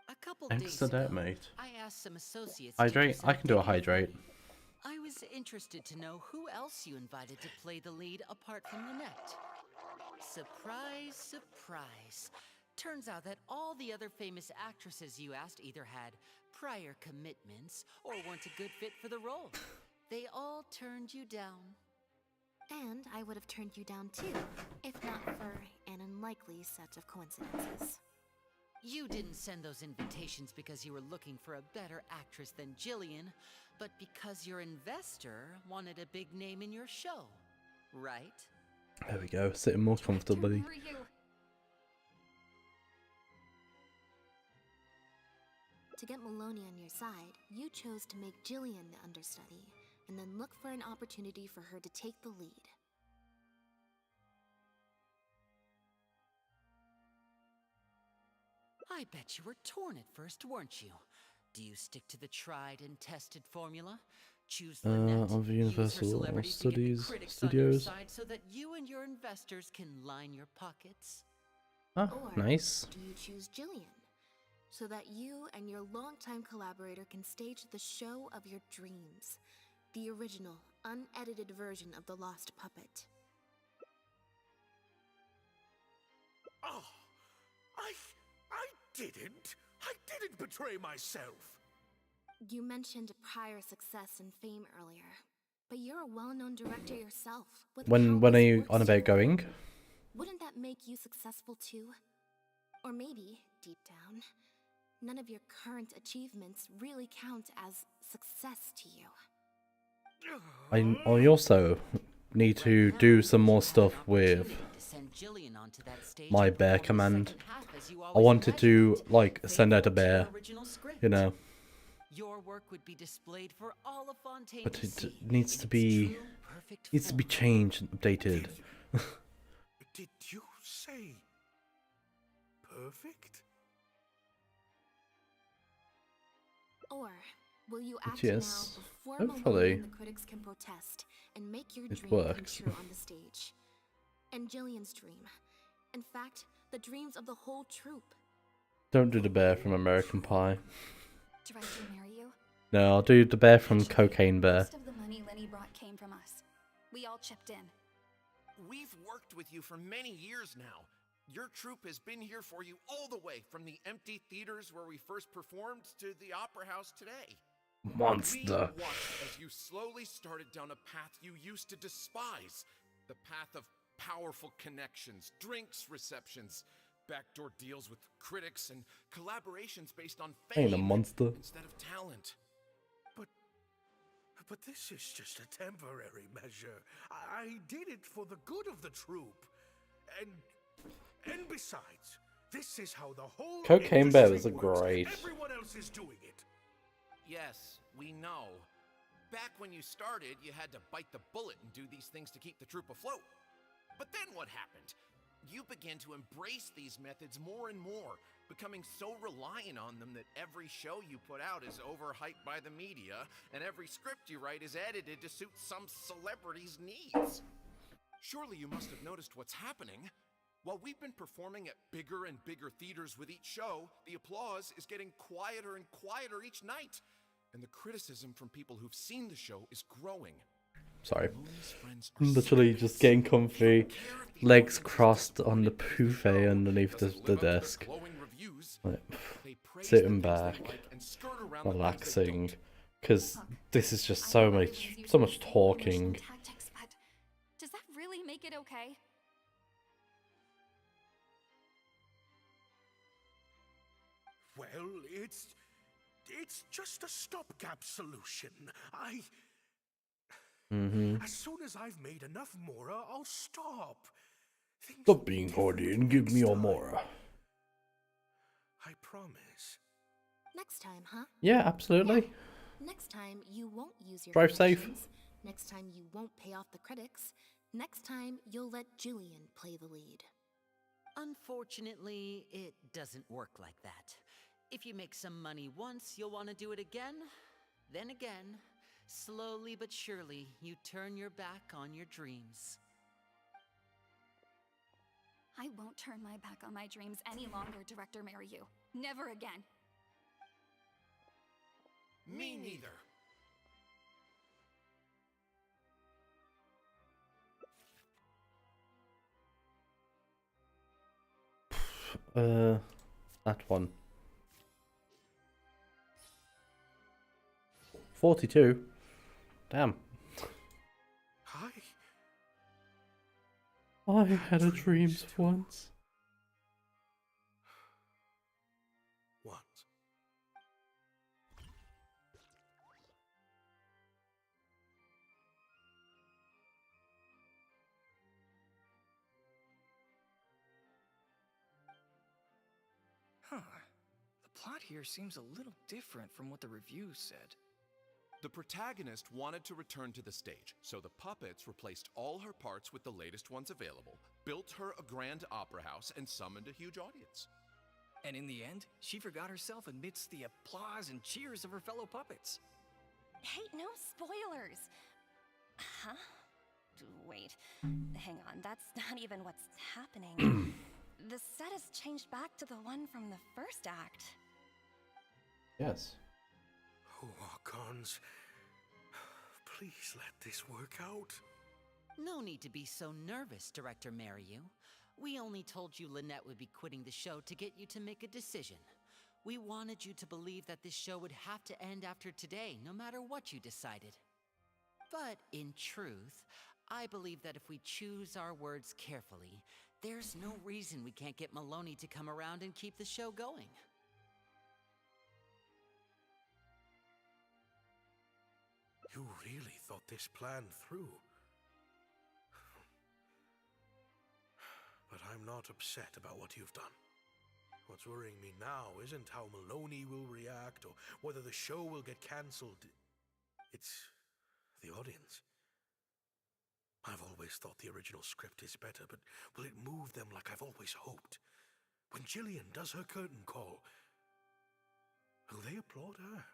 Speaker 14: A couple
Speaker 1: Thanks
Speaker 14: days
Speaker 1: to that,
Speaker 14: ago,
Speaker 1: mate.
Speaker 14: I asked some associates to
Speaker 1: Hydrate?
Speaker 14: some
Speaker 1: I can do a
Speaker 14: digging.
Speaker 1: hydrate.
Speaker 14: I was interested to know who else you invited to play the lead apart from Lynette. Surprise, surprise. Turns out that all the other famous actresses you asked either had prior commitments or weren't a good fit for the role. They all turned you down.
Speaker 13: And I would have turned you down too, if not for an unlikely set of coincidences.
Speaker 14: You didn't send those invitations because you were looking for a better actress than Jillian, but because your investor wanted a big name in your show, right?
Speaker 1: There we go, sitting more comfortably.
Speaker 13: To get Maloney on your side, you chose to make Jillian the understudy, and then look for an opportunity for her to take the lead.
Speaker 14: I bet you were torn at first, weren't you? Do you stick to the tried and tested formula? Choose Lynette,
Speaker 1: of
Speaker 14: use her
Speaker 1: Universal
Speaker 14: celebrity to get the
Speaker 1: Studios
Speaker 14: critics on your
Speaker 1: Studios.
Speaker 14: side so that you and your investors can line your pockets?
Speaker 1: Ah,
Speaker 13: Or
Speaker 1: nice.
Speaker 13: do you choose Jillian, so that you and your longtime collaborator can stage the show of your dreams, the original, unedited version of The Lost Puppet?
Speaker 8: Oh, I didn't betray myself.
Speaker 13: You mentioned prior success and fame earlier, but you're a well-known director yourself. With
Speaker 1: When
Speaker 13: countless
Speaker 1: are you
Speaker 13: works
Speaker 1: on
Speaker 13: to
Speaker 1: about
Speaker 13: your
Speaker 1: going?
Speaker 13: credit. Wouldn't that make you successful too? Or maybe, deep down, none of your current achievements really count as success to you.
Speaker 1: I also need to do some more stuff with my bear command. I wanted to like send out a bear, you know.
Speaker 14: Your work would be displayed for all of Fontaine
Speaker 1: But
Speaker 14: to
Speaker 1: it
Speaker 14: see
Speaker 1: needs to be changed and updated.
Speaker 8: Did you say perfect?
Speaker 13: Or will you act
Speaker 1: Yes,
Speaker 13: now before
Speaker 1: hopefully
Speaker 13: Maloney and the critics can protest and make your
Speaker 1: it
Speaker 13: dream
Speaker 1: works.
Speaker 13: come true on the stage? And Jillian's dream. In fact, the dreams of the whole troupe.
Speaker 1: Don't do the bear from American Pie.
Speaker 10: Director marry you?
Speaker 1: No, I'll do the bear from Cocaine Bear.
Speaker 10: Most of the money Lenny brought came from us. We all chipped in.
Speaker 11: We've worked with you for many years now. Your troupe has been here for you all the way from the empty theaters where we first performed to the opera house today.
Speaker 1: Monster.
Speaker 11: We watched as you slowly started down a path you used to despise. The path of powerful connections, drinks receptions, backdoor deals with critics, and collaborations based on
Speaker 1: Ain't
Speaker 11: fame
Speaker 1: a monster.
Speaker 11: instead of talent.
Speaker 8: But this is just a temporary measure. I did it for the good of the troop. And besides, this is how the whole
Speaker 1: Cocaine
Speaker 8: industry
Speaker 1: Bears are
Speaker 8: works.
Speaker 1: great.
Speaker 8: Everyone else is doing it.
Speaker 11: Yes, we know. Back when you started, you had to bite the bullet and do these things to keep the troop afloat. But then what happened? You began to embrace these methods more and more, becoming so reliant on them that every show you put out is overhyped by the media, and every script you write is edited to suit some celebrity's needs. Surely you must have noticed what's happening. While we've been performing at bigger and bigger theaters with each show, the applause is getting quieter and quieter each night. And the criticism from people who've seen the show is growing.
Speaker 1: Sorry. Literally just getting comfy, legs crossed on the buffet underneath the desk. Like, sitting back, relaxing. Because this is just so much talking.
Speaker 10: Tactics, but does that really make it okay?
Speaker 8: Well, it's just a stopgap solution. As soon as I've made enough Mora, I'll stop.
Speaker 1: Stop being horny and give me your Mora.
Speaker 8: I promise.
Speaker 13: Next time, huh?
Speaker 1: Yeah, absolutely.
Speaker 13: Next time, you won't use your
Speaker 1: Drive safe.
Speaker 13: connections. Next time, you won't pay off the critics. Next time, you'll let Julian play the lead.
Speaker 14: Unfortunately, it doesn't work like that. If you make some money once, you'll want to do it again, then again. Slowly but surely, you turn your back on your dreams.
Speaker 10: I won't turn my back on my dreams any longer, Director Mariyu. Never again.
Speaker 11: Me neither.
Speaker 1: That one. 42. Damn. I had a dreams once.
Speaker 8: Once.
Speaker 4: Huh. The plot here seems a little different from what the reviews said.
Speaker 6: The protagonist wanted to return to the stage, so the puppets replaced all her parts with the latest ones available, built her a grand opera house, and summoned a huge audience.
Speaker 4: And in the end, she forgot herself amidst the applause and cheers of her fellow puppets.
Speaker 15: Hey, no spoilers! Huh? Wait, hang on, that's not even what's happening. The set has changed back to the one from the first act.
Speaker 1: Yes.
Speaker 8: Oh, Archons, please let this work out.
Speaker 14: No need to be so nervous, Director Mariyu. We only told you Lynette would be quitting the show to get you to make a decision. We wanted you to believe that this show would have to end after today, no matter what you decided. But in truth, I believe that if we choose our words carefully, there's no reason we can't get Maloney to come around and keep the show going.
Speaker 8: You really thought this plan through. But I'm not upset about what you've done. What's worrying me now isn't how Maloney will react or whether the show will get cancelled. It's the audience. I've always thought the original script is better, but will it move them like I've always hoped? When Jillian does her curtain call, will they applaud her?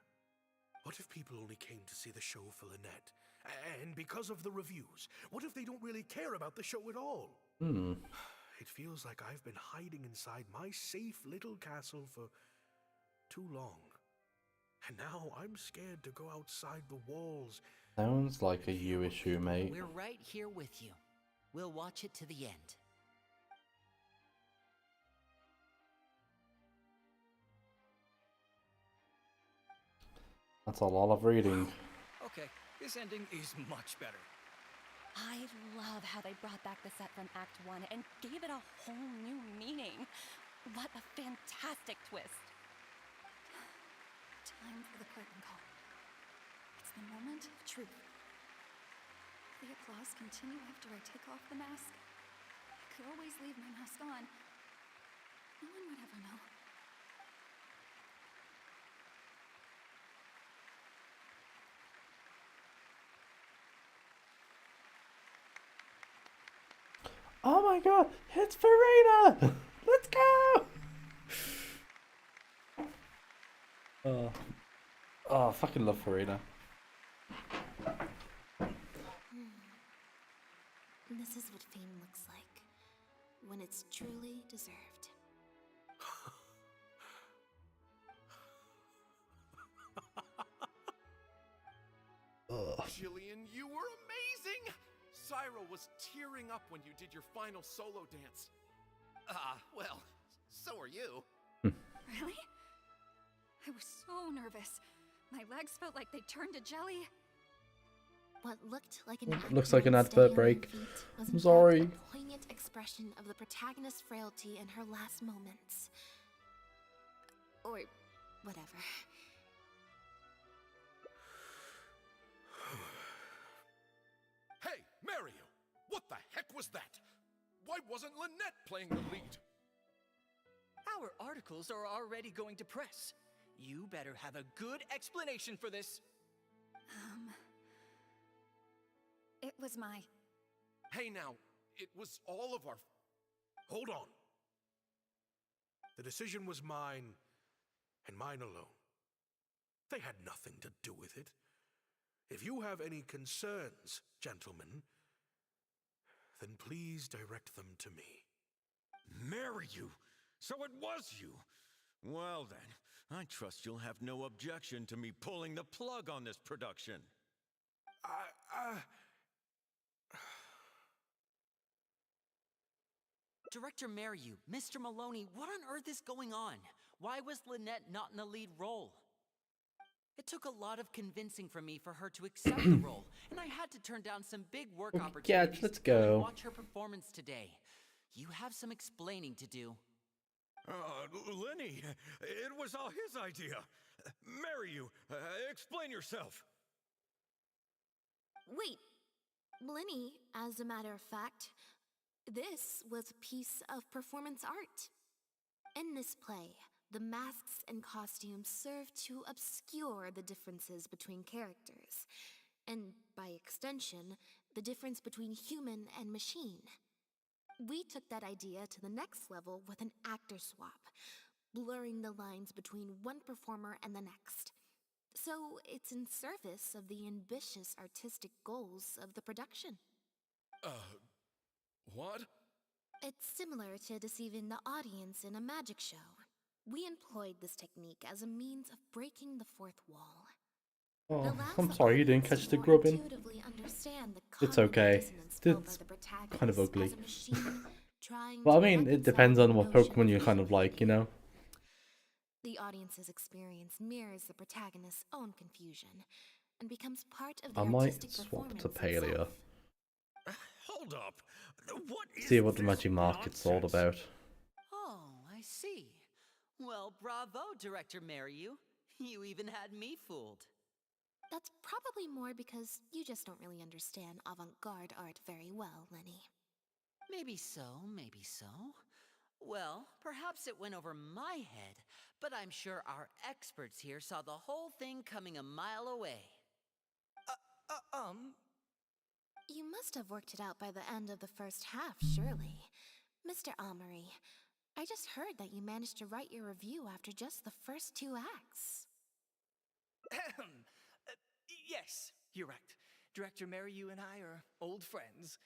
Speaker 8: What if people only came to see the show for Lynette? And because of the reviews, what if they don't really care about the show at all? It feels like I've been hiding inside my safe little castle for too long. And now I'm scared to go outside the walls.
Speaker 1: Sounds like a you issue, mate.
Speaker 14: We're right here with you. We'll watch it to the end.
Speaker 1: That's a lot of reading.
Speaker 4: Okay, this ending is much better.
Speaker 15: I love how they brought back the set from Act 1 and gave it a whole new meaning. What a fantastic twist.
Speaker 10: Time for the curtain call. It's the moment of truth. The applause continue after I take off the mask. I could always leave my mask on. No one would ever know.
Speaker 1: Oh my god, it's Farina! Let's go! Oh, I fucking love Farina.
Speaker 13: This is what fame looks like when it's truly deserved.
Speaker 11: Jillian, you were amazing! Syro was tearing up when you did your final solo dance. Well, so are you.
Speaker 10: Really? I was so nervous. My legs felt like they turned to jelly.
Speaker 13: What looked like an
Speaker 1: Looks like an
Speaker 13: acrobat
Speaker 1: advert
Speaker 13: staying on
Speaker 1: break.
Speaker 13: her feet was
Speaker 1: I'm
Speaker 13: in
Speaker 1: sorry.
Speaker 13: fact a poignant expression of the protagonist's frailty in her last moments. Or whatever.
Speaker 6: Hey, Mario! What the heck was that? Why wasn't Lynette playing the lead?
Speaker 4: Our articles are already going to press. You better have a good explanation for this.
Speaker 10: It was my...
Speaker 6: Hey now, it was all of our...
Speaker 8: Hold on. The decision was mine, and mine alone. They had nothing to do with it. If you have any concerns, gentlemen, then please direct them to me.
Speaker 7: Marry you? So it was you? Well then, I trust you'll have no objection to me pulling the plug on this production.
Speaker 14: Director Mariu, Mr. Maloney, what on earth is going on? Why was Lynette not in the lead role? It took a lot of convincing from me for her to accept the role, and I had to turn down some big work opportunities
Speaker 1: let's
Speaker 14: to come and
Speaker 1: go.
Speaker 14: watch her performance today. You have some explaining to do.
Speaker 7: Lenny, it was all his idea. Marry you. Explain yourself.
Speaker 13: Wait, Blinny, as a matter of fact, this was a piece of performance art. In this play, the masks and costumes serve to obscure the differences between characters, and by extension, the difference between human and machine. We took that idea to the next level with an actor swap, blurring the lines between one performer and the next. So it's in service of the ambitious artistic goals of the production.
Speaker 6: What?
Speaker 13: It's similar to deceiving the audience in a magic show. We employed this technique as a means of breaking the fourth wall.
Speaker 1: Oh, I'm sorry you didn't catch the grubbing. It's okay. It's kind of ugly. Well, I mean, it depends on what Pokemon you kind of like, you know?
Speaker 13: The audience's experience mirrors the protagonist's own confusion and becomes part of the
Speaker 1: I might
Speaker 13: artistic
Speaker 1: swap
Speaker 13: performance
Speaker 1: to Paleo.
Speaker 13: itself.
Speaker 7: Hold up. What is
Speaker 1: See what the
Speaker 7: this
Speaker 1: Magic Market's all
Speaker 7: nonsense?
Speaker 1: about.
Speaker 14: Oh, I see. Well, bravo, Director Mariu. You even had me fooled.
Speaker 13: That's probably more because you just don't really understand avant-garde art very well, Lenny.
Speaker 14: Maybe so, maybe so. Well, perhaps it went over my head, but I'm sure our experts here saw the whole thing coming a mile away.
Speaker 13: You must have worked it out by the end of the first half, surely. Mr. Amory, I just heard that you managed to write your review after just the first 2 acts.
Speaker 4: Yes, you're right. Director Mariu and I are old friends.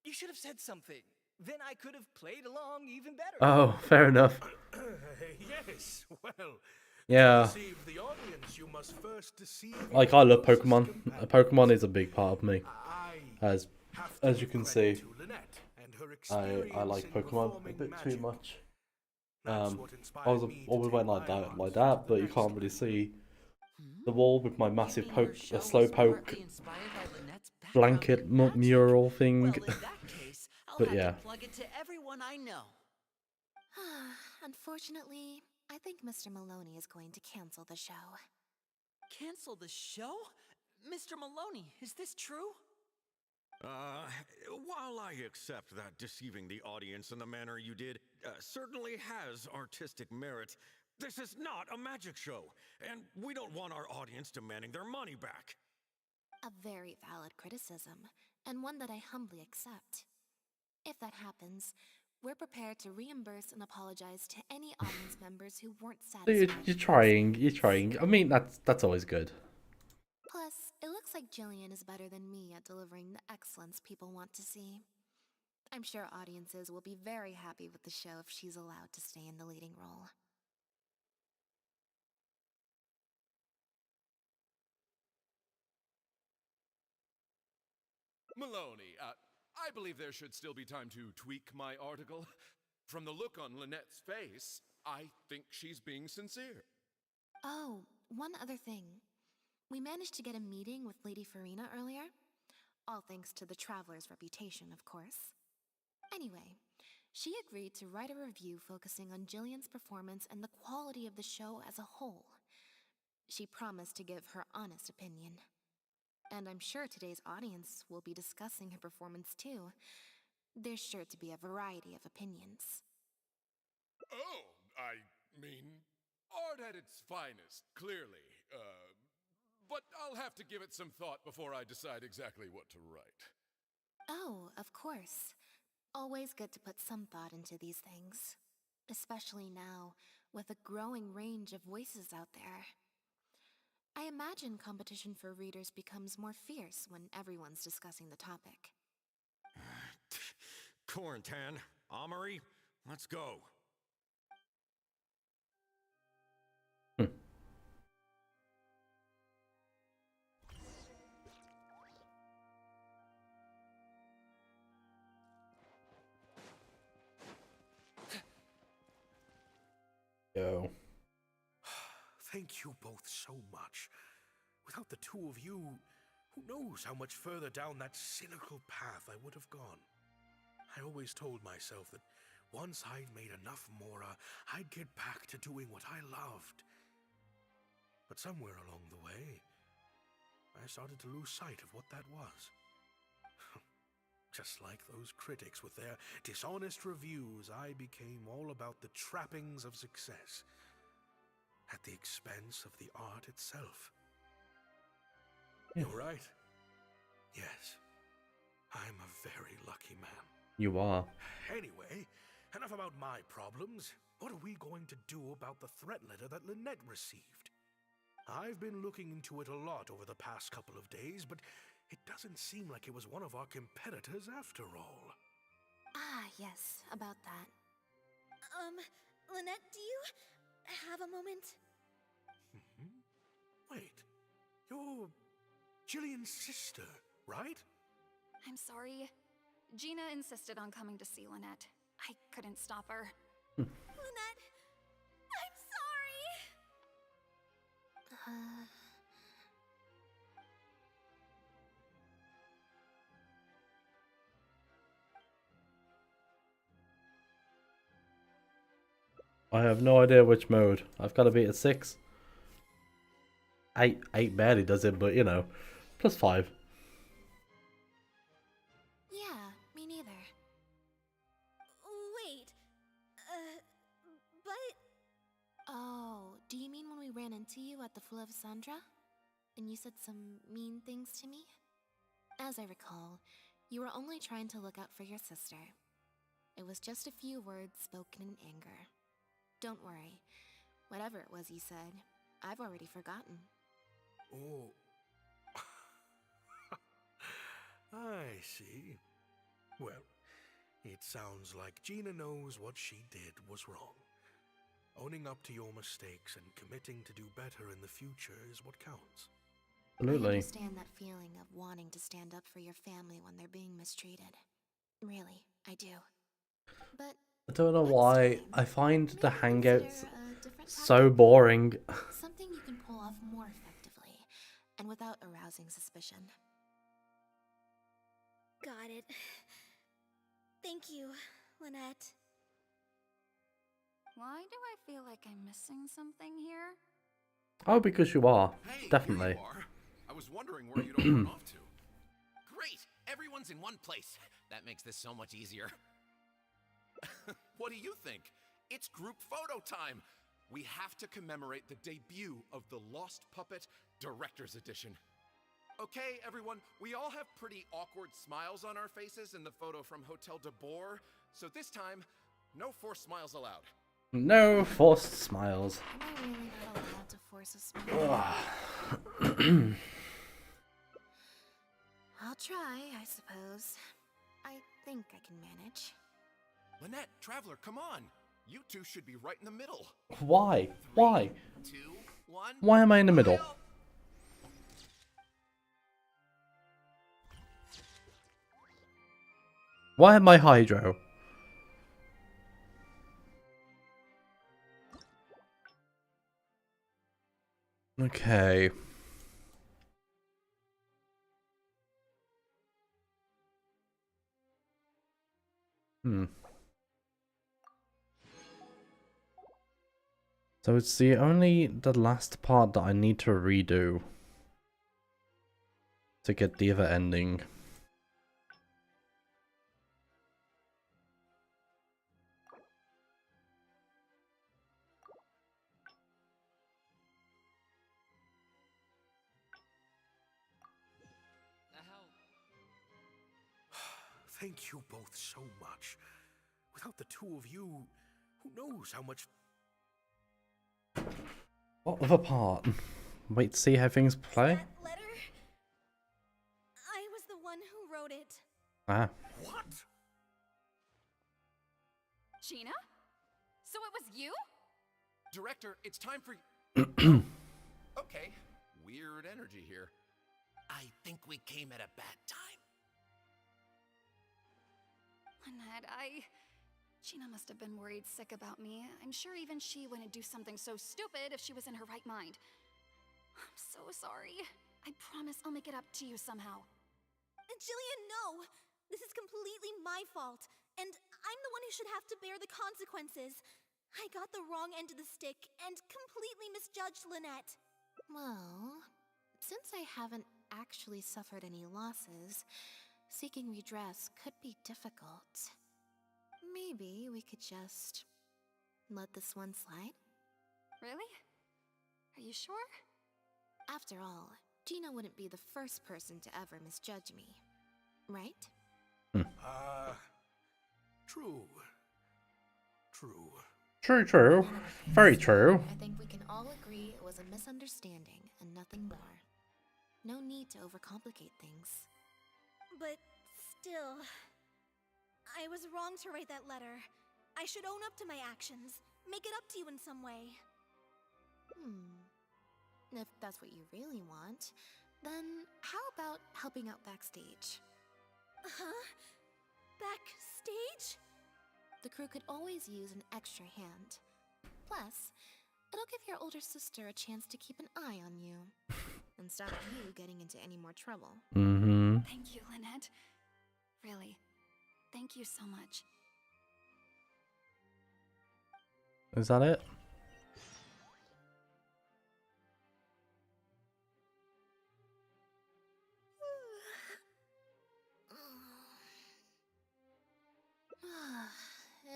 Speaker 4: You should have said something. Then I could have played along even better.
Speaker 1: Oh, fair enough.
Speaker 8: Yes, well,
Speaker 1: Yeah.
Speaker 8: to deceive the audience, you must first deceive
Speaker 1: Like, I love Pokemon. Pokemon is a big part of me. As you can see, I like Pokemon a bit too much. I always went like that, but you can't really see the wall with my massive slowpoke blanket mural thing. But yeah.
Speaker 14: Plug it to everyone I know.
Speaker 13: Unfortunately, I think Mr. Maloney is going to cancel the show.
Speaker 14: Cancel the show? Mr. Maloney, is this true?
Speaker 7: While I accept that deceiving the audience in the manner you did certainly has artistic merit, this is not a magic show, and we don't want our audience demanding their money back.
Speaker 13: A very valid criticism, and one that I humbly accept. If that happens, we're prepared to reimburse and apologize to any audience members who weren't satisfied.
Speaker 1: You're trying. You're trying. I mean, that's always good.
Speaker 13: Plus, it looks like Jillian is better than me at delivering the excellence people want to see. I'm sure audiences will be very happy with the show if she's allowed to stay in the leading role.
Speaker 6: Maloney, I believe there should still be time to tweak my article. From the look on Lynette's face, I think she's being sincere.
Speaker 13: Oh, one other thing. We managed to get a meeting with Lady Farina earlier. All thanks to the Traveler's reputation, of course. Anyway, she agreed to write a review focusing on Jillian's performance and the quality of the show as a whole. She promised to give her honest opinion. And I'm sure today's audience will be discussing her performance too. There's sure to be a variety of opinions.
Speaker 6: Oh, I mean, art at its finest, clearly. But I'll have to give it some thought before I decide exactly what to write.
Speaker 13: Oh, of course. Always good to put some thought into these things. Especially now, with a growing range of voices out there. I imagine competition for readers becomes more fierce when everyone's discussing the topic.
Speaker 7: Corentin, Amory, let's go.
Speaker 1: Yo.
Speaker 8: Thank you both so much. Without the two of you, who knows how much further down that cynical path I would have gone. I always told myself that once I'd made enough Mora, I'd get back to doing what I loved. But somewhere along the way, I started to lose sight of what that was. Just like those critics with their dishonest reviews, I became all about the trappings of success, at the expense of the art itself. You're right. Yes, I'm a very lucky man.
Speaker 1: You are.
Speaker 8: Anyway, enough about my problems. What are we going to do about the threat letter that Lynette received? I've been looking into it a lot over the past couple of days, but it doesn't seem like it was one of our competitors after all.
Speaker 13: Ah, yes, about that.
Speaker 12: Lynette, do you have a moment?
Speaker 8: Wait, you're Jillian's sister, right?
Speaker 10: I'm sorry. Gina insisted on coming to see Lynette. I couldn't stop her.
Speaker 12: Lynette, I'm sorry!
Speaker 1: I have no idea which mode. I've got to be at 6. 8 barely does it, but you know, +5.
Speaker 13: Yeah, me neither.
Speaker 12: Wait, but...
Speaker 13: Oh, do you mean when we ran into you at the Fleuve Sandra? And you said some mean things to me? As I recall, you were only trying to look out for your sister. It was just a few words spoken in anger. Don't worry. Whatever it was you said, I've already forgotten.
Speaker 8: Oh. I see. Well, it sounds like Gina knows what she did was wrong. Owning up to your mistakes and committing to do better in the future is what counts.
Speaker 1: Absolutely.
Speaker 13: I understand that feeling of wanting to stand up for your family when they're being mistreated. Really, I do. But
Speaker 1: I don't know why. I find the hangouts so boring.
Speaker 13: something you can pull off more effectively, and without arousing suspicion.
Speaker 12: Got it. Thank you, Lynette.
Speaker 10: Why do I feel like I'm missing something here?
Speaker 1: Oh, because you are.
Speaker 11: Hey,
Speaker 1: Definitely.
Speaker 11: here you are. I was wondering wondering where you'd all run off to. Great! Everyone's in one place. That makes this so much easier. What do you think? It's group photo time! We have to commemorate the debut of the Lost Puppet Director's Edition. Okay, everyone, we all have pretty awkward smiles on our faces in the photo from Hotel de Boer, so this time, no forced smiles allowed.
Speaker 1: No forced smiles.
Speaker 13: Am I really not allowed to force a smile? I'll try, I suppose. I think I can manage.
Speaker 11: Lynette, Traveler, come on! You two should be right in the middle.
Speaker 1: Why?
Speaker 11: 3,
Speaker 1: Why?
Speaker 11: 2, 1.
Speaker 1: Why am I in the middle? Why am I Hydro? Okay. So it's the last part that I need to redo to get the other ending.
Speaker 8: Thank you both so much. Without the two of you, who knows how much...
Speaker 1: What other part? Wait to see how things play?
Speaker 12: That letter? I was the one who wrote it.
Speaker 1: Ah.
Speaker 8: What?
Speaker 10: Gina? So it was you?
Speaker 11: Director, it's time for... Okay, weird energy here. I think we came at a bad time.
Speaker 10: Lynette, Gina must have been worried sick about me. I'm sure even she wouldn't do something so stupid if she was in her right mind. I'm so sorry. I promise I'll make it up to you somehow.
Speaker 12: Jillian, no! This is completely my fault, and I'm the one who should have to bear the consequences. I got the wrong end of the stick and completely misjudged Lynette.
Speaker 13: Well, since I haven't actually suffered any losses, seeking redress could be difficult. Maybe we could just let this one slide?
Speaker 10: Really? Are you sure?
Speaker 13: After all, Gina wouldn't be the first person to ever misjudge me, right?
Speaker 8: True. True.
Speaker 1: True, true. Very true.
Speaker 13: I think we can all agree it was a misunderstanding and nothing more. No need to overcomplicate things.
Speaker 12: But still, I was wrong to write that letter. I should own up to my actions, make it up to you in some way.
Speaker 13: If that's what you really want, then how about helping out backstage?
Speaker 12: Huh? Backstage?
Speaker 13: The crew could always use an extra hand. Plus, it'll give your older sister a chance to keep an eye on you and stop you getting into any more trouble.
Speaker 10: Thank you, Lynette. Really, thank you so much.
Speaker 1: Is that it?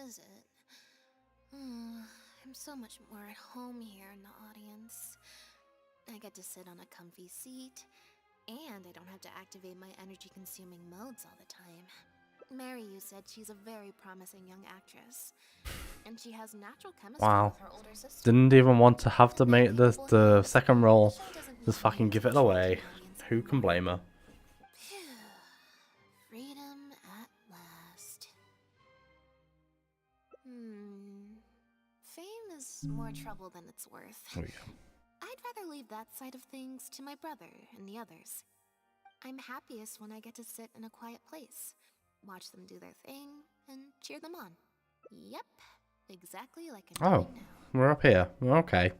Speaker 13: Is it? I'm so much more at home here in the audience. I get to sit on a comfy seat, and I don't have to activate my energy-consuming modes all the time. Mary, you said she's a very promising young actress, and she has natural chemistry
Speaker 1: Wow.
Speaker 13: with her older sister.
Speaker 1: Didn't even want to have to make the second role. Just fucking give it away. Who can blame her?
Speaker 13: Freedom at last. Fame is more trouble than it's worth.
Speaker 1: Oh, yeah.
Speaker 13: I'd rather leave that side of things to my brother and the others. I'm happiest when I get to sit in a quiet place, watch them do their thing, and cheer them on. Yep, exactly like I'm doing now.
Speaker 1: We're up here. Okay.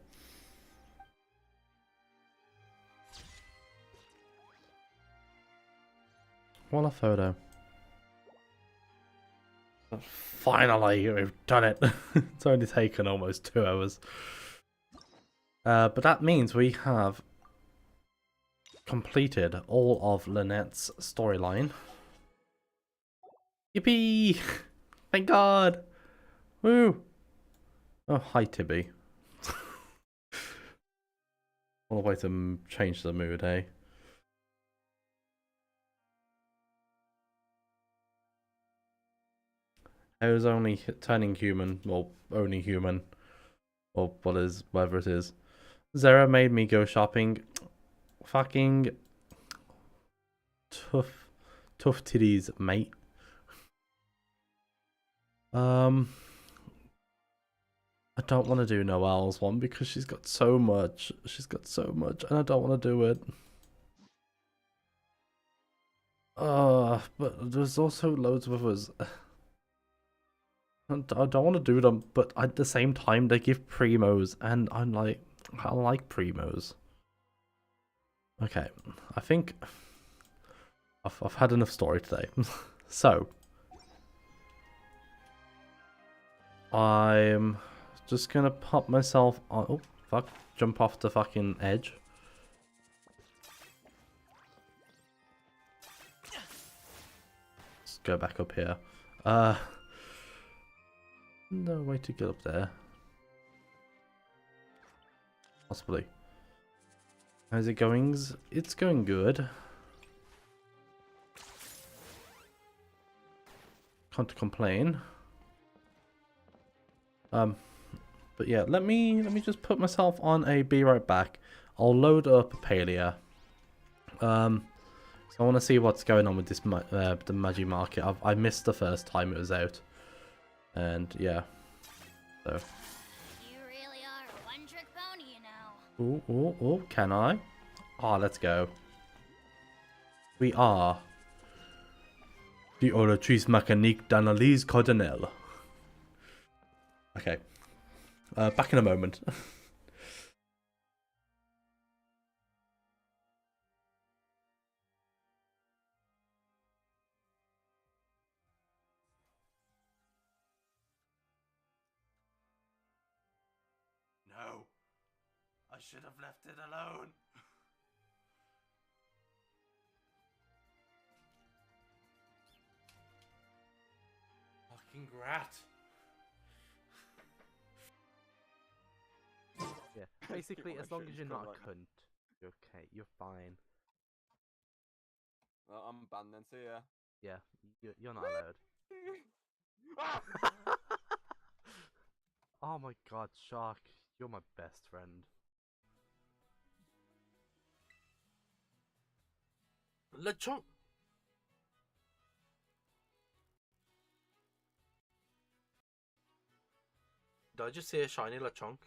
Speaker 1: What a photo. Finally, we've done it. It's only taken almost 2 hours. But that means we have completed all of Lynette's storyline. Yippee! Thank God! Woo! Oh, hi, Tibby. What a way to change the mood, eh? I was only turning human, or only human, or whatever it is. Zara made me go shopping. Fucking tough titties, mate. I don't want to do Noelle's one because she's got so much. She's got so much, and I don't want to do it. But there's also loads of others. I don't want to do them, but at the same time they give primos, and I'm like, I like primos. Okay, I think I've had enough story today. So I'm just gonna pop myself on. Oh fuck! Jump off the fucking edge. Let's go back up here. No way to get up there. Possibly. How's it going? It's going good. Can't complain. But yeah, let me just put myself on a be right back. I'll load up Palia. So I want to see what's going on with this the Magi Market. I missed the first time it was out, and yeah. So.
Speaker 12: You really are a one-trick pony, you know.
Speaker 1: Oh, can I? Ah, let's go. We are the Oratrice Mécanique d'Analyse Cardinal. Okay. Back in a moment.
Speaker 16: No. I should have left it alone. Fucking rat.
Speaker 1: Yeah, basically, as long as you're not a cunt, you're okay. You're fine.
Speaker 17: Well, I'm banned then, so yeah.
Speaker 1: Yeah, you're not allowed. Oh my god, Shark, you're my best friend.
Speaker 16: LeChonk. Did I just see a shiny LeChonk?